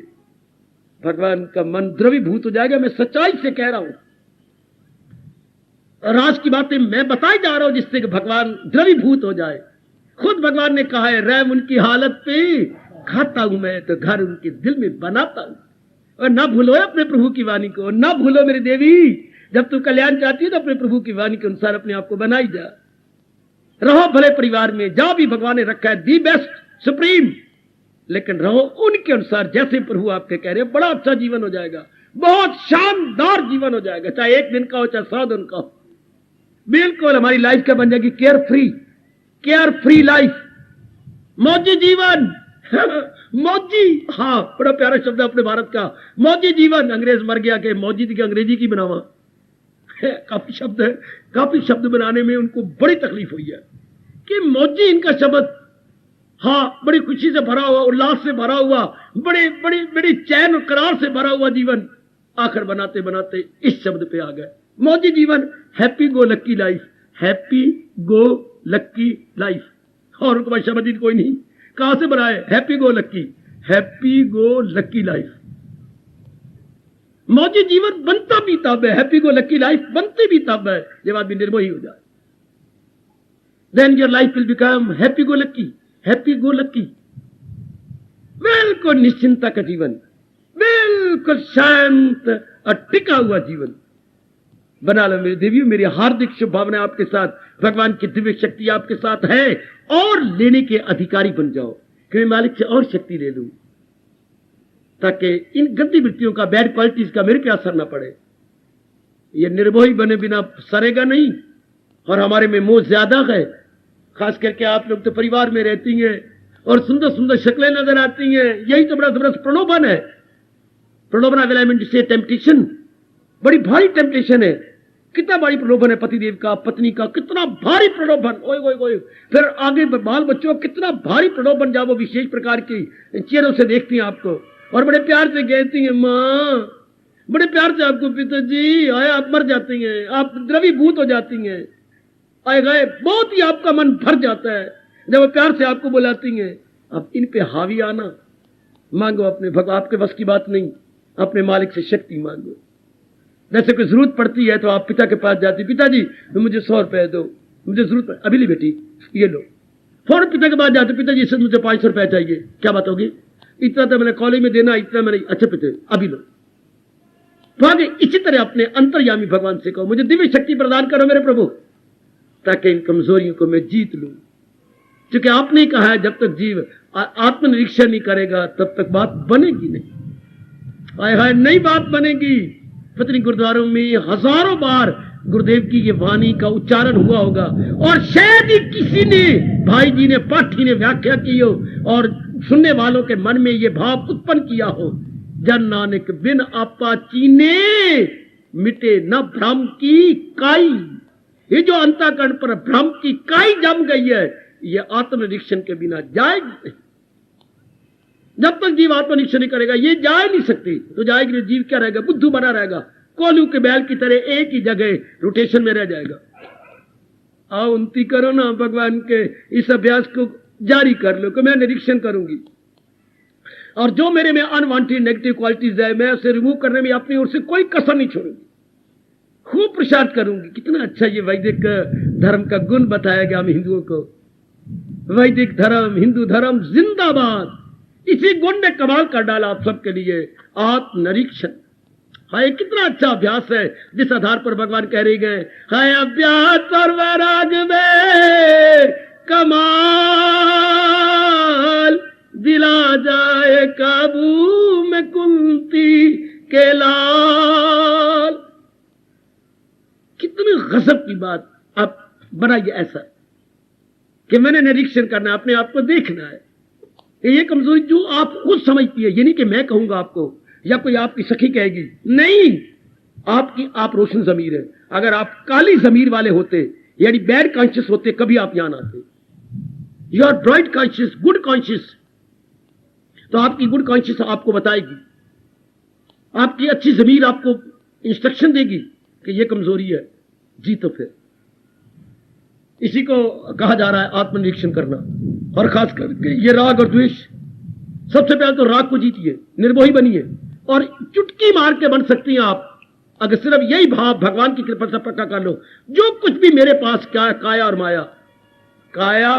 भगवान का मन द्रवीभूत हो जाएगा। मैं सच्चाई से कह रहा हूं, राज की बातें मैं बताई जा रहा हूं, जिससे कि भगवान द्रवीभूत हो जाए। खुद भगवान ने कहा है, रैम उनकी हालत पे खाता हूं मैं, तो घर उनके दिल में बनाता हूं। और ना भूलो अपने प्रभु की वाणी को, ना भूलो मेरी देवी, जब तू कल्याण चाहती है तो अपने प्रभु की वाणी के अनुसार अपने आप को बनाई जा। रहो भले परिवार में, जहां भी भगवान ने रखा है दी बेस्ट सुप्रीम, लेकिन रहो उनके अनुसार जैसे प्रभु आपके कह रहे हैं। बड़ा अच्छा जीवन हो जाएगा, बहुत शानदार जीवन हो जाएगा, चाहे 1 दिन का हो चाहे 100 दिन का हो। बिल्कुल हमारी लाइफ क्या बन जाएगी, केयर फ्री लाइफ, मौजी जीवन। मौजी, हाँ बड़ा प्यारा शब्द है अपने भारत का, मौजी जीवन। अंग्रेज मर गया कि मौजी की अंग्रेजी की बनावा। काफी शब्द है, काफी शब्द बनाने में उनको बड़ी तकलीफ हुई है कि मौजी इनका शब्द, हाँ बड़ी खुशी से भरा हुआ, उल्लास से भरा हुआ, बड़ी चैन और करार से भरा हुआ जीवन। आखिर बनाते बनाते इस शब्द पे आ गए, मौजी जीवन, हैप्पी गो लक्की लाइफ, हैप्पी गो लक्की लाइफ। और उनको शब्द ही कोई नहीं, कहां से बनाए, हैप्पी गो लक्की लाइफ। मौजी जीवन बनता भी तब है, हैप्पी गो लक्की लाइफ बनती भी तब है जब आदमी निर्मोही हो जाए। Then your life will become happy go lucky. बिल्कुल निश्चिंता का जीवन, बिल्कुल शांत और टिका हुआ जीवन बना लो मेरी देवियों। मेरी हार्दिक शुभकामनाएं आपके साथ, भगवान की दिव्य शक्ति आपके साथ है, और लेने के अधिकारी बन जाओ कि मैं मालिक से और शक्ति ले लूं, ताकि इन गंदी वृत्तियों का, बैड क्वालिटीज का मेरे पे असर ना पड़े। ये निर्मोही बने बिना सरेगा नहीं। और हमारे में मोह ज्यादा है, खास करके आप लोग तो परिवार में रहती हैं और सुंदर सुंदर शक्लें नजर आती हैं, यही तो बड़ा जबरदस्त प्रलोभन है। प्रलोभन विल आई से टेम्पटेशन, बड़ी भारी टेम्पटेशन है। कितना भारी प्रलोभन है पतिदेव का, पत्नी का, कितना भारी प्रलोभन। ओए ओए ओए, फिर आगे बाल बच्चों कितना भारी प्रलोभन, जब वो विशेष प्रकार की चेहरों से देखती हैं आपको और बड़े प्यार से कहती हैं माँ, बड़े प्यार से आपको पिताजी, आए आप मर जाती हैं, आप द्रवीभूत हो जाती हैं, आए गए, बहुत ही आपका मन भर जाता है जब वो प्यार से आपको बुलाती हैं। अब इन पे हावी आना, मांगो अपने भगवान, आपके बस की बात नहीं, अपने मालिक से शक्ति मांगो। जैसे कोई जरूरत पड़ती है तो आप पिता के पास जाते, पिताजी मुझे 100 रुपए दो, मुझे जरूरत पड़, अभी ली बेटी ये लो। फौरन पिता के पास जाते, पिताजी इससे मुझे 500 रुपए चाहिए, क्या बात होगी, इतना तो मैंने कॉलेज में देना, इतना मैंने, अच्छा पिता अभी लो। तो आगे इसी तरह अपने अंतर्यामी भगवान से कहो, मुझे दिव्य शक्ति प्रदान करो मेरे प्रभु, ताकि इन कमजोरियों को मैं जीत लूं। क्योंकि आपने ही कहा है जब तक जीव आत्मनिरीक्षण नहीं करेगा तब तक बात बनेगी नहीं। हाय हाय, नई बात बनेगी। पत्नी गुरुद्वारों में हजारों बार गुरुदेव की ये वाणी का उच्चारण हुआ होगा और शायद ही किसी ने, भाई जी ने, पाठी ने व्याख्या की हो और सुनने वालों के मन में ये भाव उत्पन्न किया हो, जन नानक बिन आपा चीने मिटे न भ्रम की काई। ये जो अंतःकरण पर भ्रम की काई जम गई है, ये आत्मनिरीक्षण के बिना जाएगी नहीं। जब तक जीव आत्मनिरीक्षण नहीं करेगा ये जा नहीं सकती। तो जाएगी जीव क्या रहेगा, बुद्धू बना रहेगा, कोलू के बैल की तरह एक ही जगह रोटेशन में रह जाएगा। आओ उन्नति करो ना भगवान के इस अभ्यास को जारी कर लो कि मैं निरीक्षण करूंगी और जो मेरे में अनवांटेड नेगेटिव क्वालिटीज है मैं उसे रिमूव करने में अपनी ओर से कोई कसर नहीं छोड़ूंगी, खूब प्रसाद करूंगी। कितना अच्छा ये वैदिक धर्म का गुण बताया गया हम हिंदुओं को। वैदिक धर्म, हिंदू धर्म जिंदाबाद। इसी गुण ने कमाल कर डाला आप सबके लिए, आत्मनिरीक्षण। हाय कितना अच्छा अभ्यास है जिस आधार पर भगवान कह रहे गए, हाय अभ्यास और वैराग में कमाल, दिला जाए काबू में कुंती के लाल। कितनी गजब की बात। आप बनाइए ऐसा कि मैंने निरीक्षण करना है, अपने आप को देखना है। ये कमजोरी जो आप खुद समझती है, ये नहीं कि मैं कहूंगा आपको या कोई आपकी सखी कहेगी, नहीं, आपकी आप रोशन जमीर है। अगर आप काली जमीर वाले होते यानी बैड कॉन्शियस होते कभी आप यहां आते। You are bright conscious, good conscious, तो आपकी गुड कॉन्शियस आपको बताएगी, आपकी अच्छी जमीर आपको इंस्ट्रक्शन देगी कि ये कमजोरी है जी। तो फिर इसी को कहा जा रहा है आत्मनिरीक्षण करना। और खास करके ये राग और द्वेष, सबसे पहले तो राग को जीतिए, निर्मोही बनिए और चुटकी मार के बन सकती हैं आप अगर सिर्फ यही भाव भगवान की कृपा से पक्का कर लो। जो कुछ भी मेरे पास क्या काया और माया, काया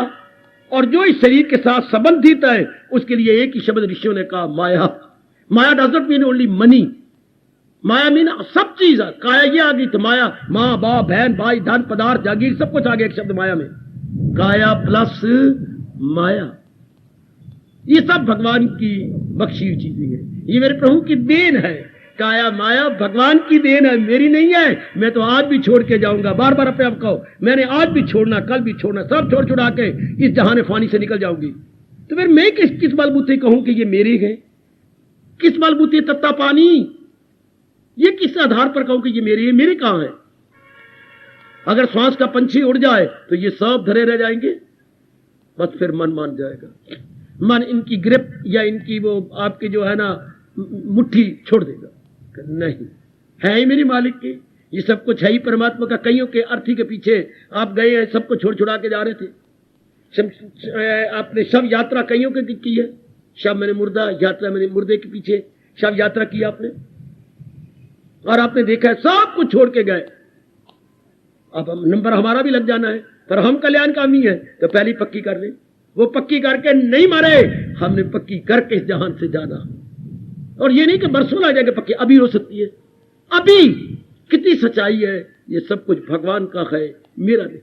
और जो इस शरीर के साथ संबंधित है उसके लिए एक ही शब्द ऋषियों ने कहा, माया। Maya does not mean only money, maya mean सब चीज है। काया ये आ गई तो माया, माँ बाप बहन भाई धन पदार्थ जागीर सब कुछ आ गया एक शब्द माया में। काया प्लस माया, ये सब भगवान की बख्शी हुई चीजें हैं, ये मेरे प्रभु की देन है। काया माया भगवान की देन है, मेरी नहीं है। मैं तो आज भी छोड़ के जाऊंगा, बार बार अपने आप कहो, मैंने आज भी छोड़ना, कल भी छोड़ना, सब छोड़ छुड़ा के इस जहान फानी से निकल जाऊंगी। तो फिर मैं किस बलबूते कहूं कि ये मेरे है, किस बलबूते तत्ता पानी, ये किस आधार पर कहूं कि ये मेरे है, मेरे कहां है। अगर श्वास का पंछी उड़ जाए तो ये सब धरे रह जाएंगे, बस फिर मन मान जाएगा, मन इनकी ग्रिप या इनकी वो आपकी जो है ना मुट्ठी छोड़ देगा। नहीं, है ही मेरी मालिक की, ये सब कुछ है ही परमात्मा का। कईयों के अर्थी के पीछे आप गए हैं, सबको छोड़ छुड़ा के जा रहे थे। आपने शव यात्रा कईयों की है, शव मैंने मुर्दा यात्रा, मैंने मुर्दे के पीछे शव यात्रा की आपने, और आपने देखा है सब कुछ छोड़ के गए। अब नंबर हमारा भी लग जाना है, पर हम कल्याणकामी है तो पहली पक्की कर ले। वो पक्की करके नहीं मरे, हमने पक्की करके इस जहान से जाना। और ये नहीं कि बरसों लग जाएगा पक्की, अभी हो सकती है। अभी कितनी सच्चाई है, ये सब कुछ भगवान का है, मेरा नहीं।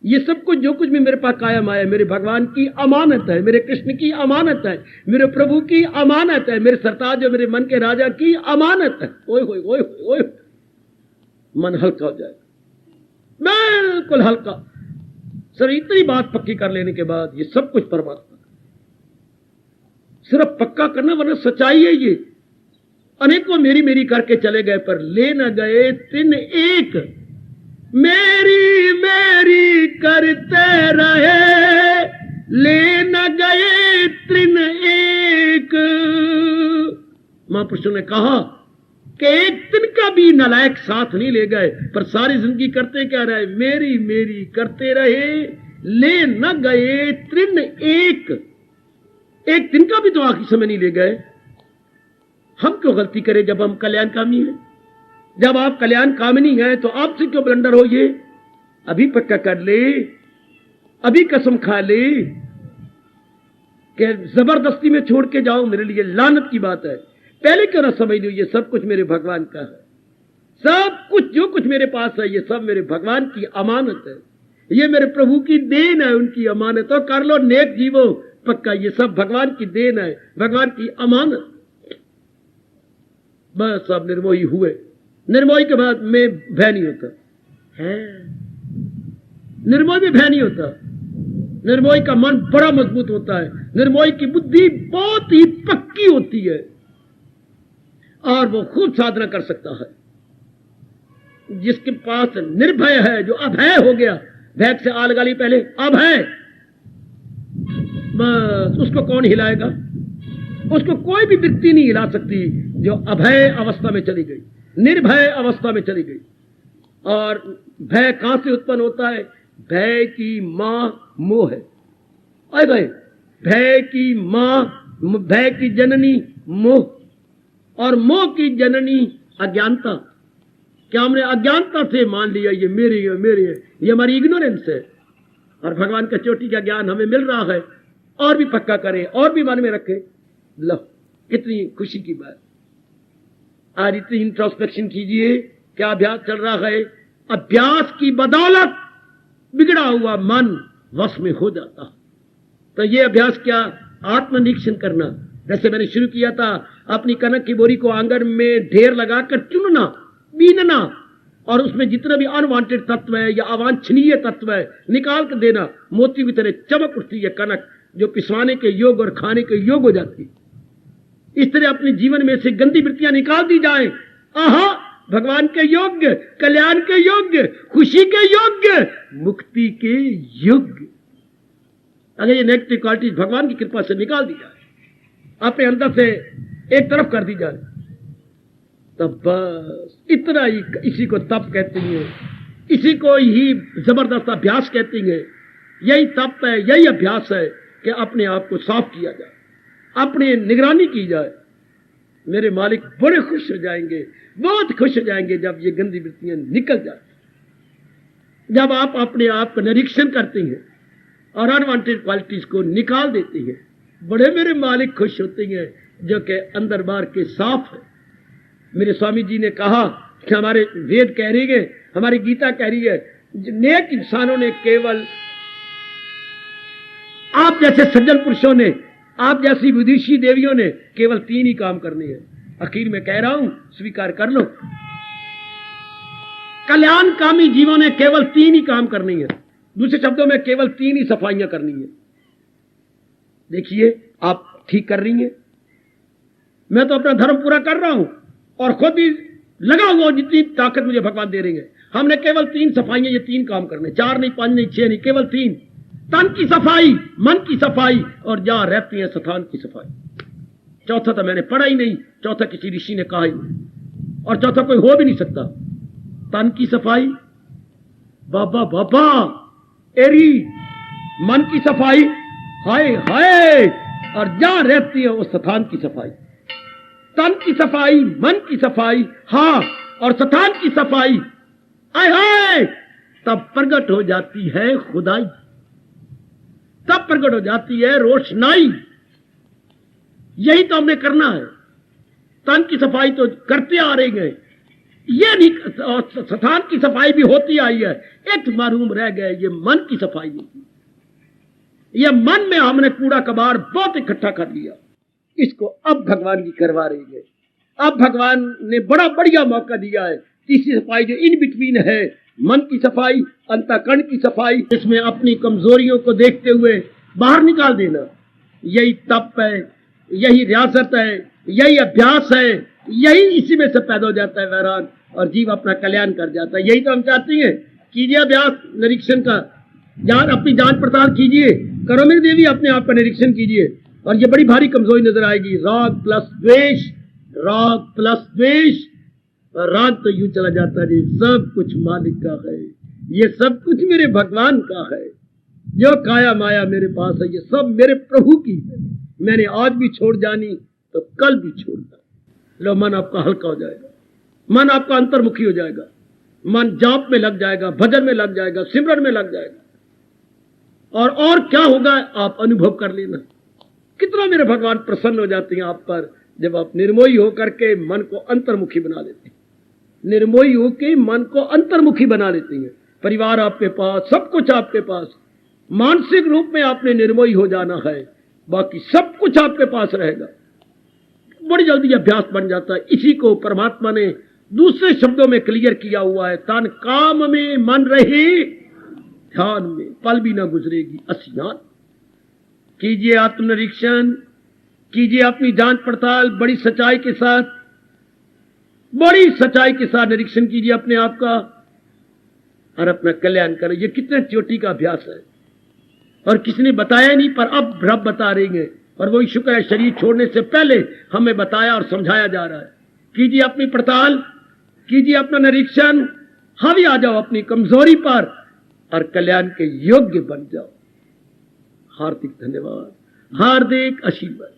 ये सब कुछ जो कुछ भी मेरे पास कायम आया मेरे भगवान की अमानत है, मेरे कृष्ण की अमानत है, मेरे प्रभु की अमानत है, मेरे सरताज और मेरे मन के राजा की अमानत है। ओए होए ओए ओए, मन हल्का हो जाएगा, बिल्कुल हल्का। सर इतनी बात पक्की कर लेने के बाद ये सब कुछ परमात्मा, सिर्फ पक्का करना, वरना सच्चाई है ये। अनेकों मेरी मेरी करके चले गए, पर ले न गए तिन एक। मेरी मेरी करते रहे, ले न गए तिन एक। महापुरुषों ने कहा कि एक दिन का भी नालायक साथ नहीं ले गए, पर सारी जिंदगी करते क्या रहे? मेरी मेरी करते रहे, ले न गए तृण एक। एक दिन का भी तो आखिरी समय नहीं ले गए। हम क्यों गलती करें जब हम कल्याणकामी हैं? जब आप कल्याणकामिनी हैं तो आपसे क्यों ब्लंडर हो? ये अभी पक्का कर ले, अभी कसम खा ले कि जबरदस्ती में छोड़ के जाओ, मेरे लिए लानत की बात है। पहले क्यों ना समझ लो ये सब कुछ मेरे भगवान का है। सब कुछ जो कुछ मेरे पास है ये सब मेरे भगवान की अमानत है, ये मेरे प्रभु की देन है, उनकी अमानत। तो कर लो नेक जीवो, पक्का ये सब भगवान की देन है, भगवान की अमानत। बस अब निर्मोही हुए। निर्मोही के बाद में भय नहीं होता है, निर्मोही में भय नहीं होता। निर्मोही का मन बड़ा मजबूत होता है, निर्मोही की बुद्धि बहुत ही पक्की होती है और वो खूब साधना कर सकता है। जिसके पास निर्भय है, जो अभय हो गया, भय से आ लगा ली पहले, अभय, बस उसको कौन हिलाएगा? उसको कोई भी वृत्ति नहीं हिला सकती जो अभय अवस्था में चली गई, निर्भय अवस्था में चली गई। और भय कहां से उत्पन्न होता है? भय की मां मोह है। अरे भाई, भय की मां, भय की जननी मोह, और मोह की जननी अज्ञानता। क्या हमने अज्ञानता से मान लिया ये मेरी है, मेरी है, ये हमारी इग्नोरेंस है। और भगवान का चोटी का ज्ञान हमें मिल रहा है, और भी पक्का करें, और भी मन में रखें। लो, कितनी खुशी की बात। आज इतनी इंट्रोस्पेक्शन कीजिए, क्या अभ्यास चल रहा है। अभ्यास की बदौलत बिगड़ा हुआ मन वश में हो जाता। तो ये अभ्यास क्या? आत्मनिरीक्षण करना। जैसे मैंने शुरू किया था, अपनी कनक की बोरी को आंगन में ढेर लगाकर चुनना, बीनना, और उसमें जितना भी अनवांटेड तत्व है या अवांछनीय तत्व है निकाल कर देना। मोती की तरह चमक उठती है कनक, जो पिसवाने के योग और खाने के योग हो जाती। इस तरह अपने जीवन में से गंदी वृत्तियां निकाल दी जाएं। आहा, भगवान के योग्य, कल्याण के योग्य, खुशी के योग्य, मुक्ति के योग्य। अगर ये नेगेटिव क्वालिटीज भगवान की कृपा से निकाल दी जाए, अपने अंदर से एक तरफ कर दी जाए, तब बस इतना ही। इसी को तप कहते हैं, इसी को ही जबरदस्त अभ्यास कहते हैं। यही तप है, यही अभ्यास है कि अपने आप को साफ किया जाए, अपनी निगरानी की जाए। मेरे मालिक बड़े खुश हो जाएंगे, बहुत खुश हो जाएंगे जब ये गंदी वृत्तियां निकल जाए। जब आप अपने आप का निरीक्षण करते हैं और अनवांटेड क्वालिटीज को निकाल देते हैं, बड़े मेरे मालिक खुश होते हैं, जो कि अंदर बाहर के साफ है। मेरे स्वामी जी ने कहा कि हमारे वेद कह रही है, हमारी गीता कह रही है, नेक इंसानों ने केवल, आप जैसे सज्जन पुरुषों ने, आप जैसी विदुषी देवियों ने केवल 3 ही काम करने हैं। आखिर में कह रहा हूं, स्वीकार कर लो। कल्याणकामी जीवों ने केवल 3 ही काम करनी है। दूसरे शब्दों में केवल 3 ही सफाइयां करनी है। देखिए, आप ठीक कर रही हैं, मैं तो अपना धर्म पूरा कर रहा हूं और खुद भी लगा हुआ जितनी ताकत मुझे भगवान दे रही है। हमने केवल 3 सफाइयां, ये 3 काम करने, 4 नहीं, 5 नहीं, 6 नहीं, केवल 3। तन की सफाई, मन की सफाई, और जहां रहती है स्थान की सफाई। चौथा तो मैंने पढ़ा ही नहीं, चौथा किसी ऋषि ने कहा ही नहीं, और चौथा कोई हो भी नहीं सकता। तन की सफाई, बाबा बाबा एरी, मन की सफाई, हाय हाय, और जहां रहती है वो स्थान की सफाई। तन की सफाई, मन की सफाई, हाँ, और स्थान की सफाई, हाय हाय, तब प्रकट हो जाती है खुदाई, तब प्रकट हो जाती है रोशनाई। यही तो हमने करना है। तन की सफाई तो करते आ रहे हैं, ये नहीं, स्थान की सफाई भी होती आई है। एक मरूम रह गए, ये मन की सफाई होती। ये मन में हमने कूड़ा कबाड़ बहुत इकट्ठा कर लिया, इसको अब भगवान की करवा रही है। अब भगवान ने बड़ा बढ़िया मौका दिया है। तीसरी सफाई जो इन बिटवीन है, मन की सफाई, अंतःकरण की सफाई, इसमें अपनी कमजोरियों को देखते हुए बाहर निकाल देना। यही तप है, यही रियासत है, यही अभ्यास है, यही इसी में से पैदा हो जाता है वैराग, और जीव अपना कल्याण कर जाता है। यही तो हम चाहते हैं। कीजिए अभ्यास निरीक्षण का, अपनी जांच पड़ताल कीजिए, करो मेरी देवी, अपने आप का निरीक्षण कीजिए, और ये बड़ी भारी कमजोरी नजर आएगी। राग प्लस द्वेष, राग प्लस द्वेष, और राग तो यूं चला जाता है जी, सब कुछ मालिक का है, ये सब कुछ मेरे भगवान का है, जो काया माया मेरे पास है ये सब मेरे प्रभु की है, मैंने आज भी छोड़ जानी तो कल भी छोड़ना। लो, मन आपका हल्का हो जाएगा, मन आपका अंतर्मुखी हो जाएगा, मन जाप में लग जाएगा, भजन में लग जाएगा, सिमरन में लग जाएगा, और क्या होगा आप अनुभव कर लेना। कितना मेरे भगवान प्रसन्न हो जाते हैं आप पर जब आप निर्मोही होकर के मन को अंतर्मुखी बना लेते हैं, निर्मोही होकर मन को अंतर्मुखी बना लेते हैं। परिवार आपके पास, सब कुछ आपके पास, मानसिक रूप में आपने निर्मोही हो जाना है, बाकी सब कुछ आपके पास रहेगा। बड़ी जल्दी अभ्यास बन जाता है। इसी को परमात्मा ने दूसरे शब्दों में क्लियर किया हुआ है, तन काम में मन रहे ध्यान में, पल भी ना गुजरेगी असियान। कीजिए आत्मनिरीक्षण, कीजिए अपनी जांच पड़ताल बड़ी सच्चाई के साथ, बड़ी सच्चाई के साथ निरीक्षण कीजिए अपने आप का, और अपना कल्याण करें। ये कितने चोटी का अभ्यास है, और किसी ने बताया नहीं, पर अब रब बता रही है, और वही शुक्र है शरीर छोड़ने से पहले हमें बताया और समझाया जा रहा है। कीजिए अपनी पड़ताल, कीजिए अपना निरीक्षण, हावी आ जाओ अपनी कमजोरी पर, और कल्याण के योग्य बन जाओ। हार्दिक धन्यवाद, हार्दिक आशीर्वाद।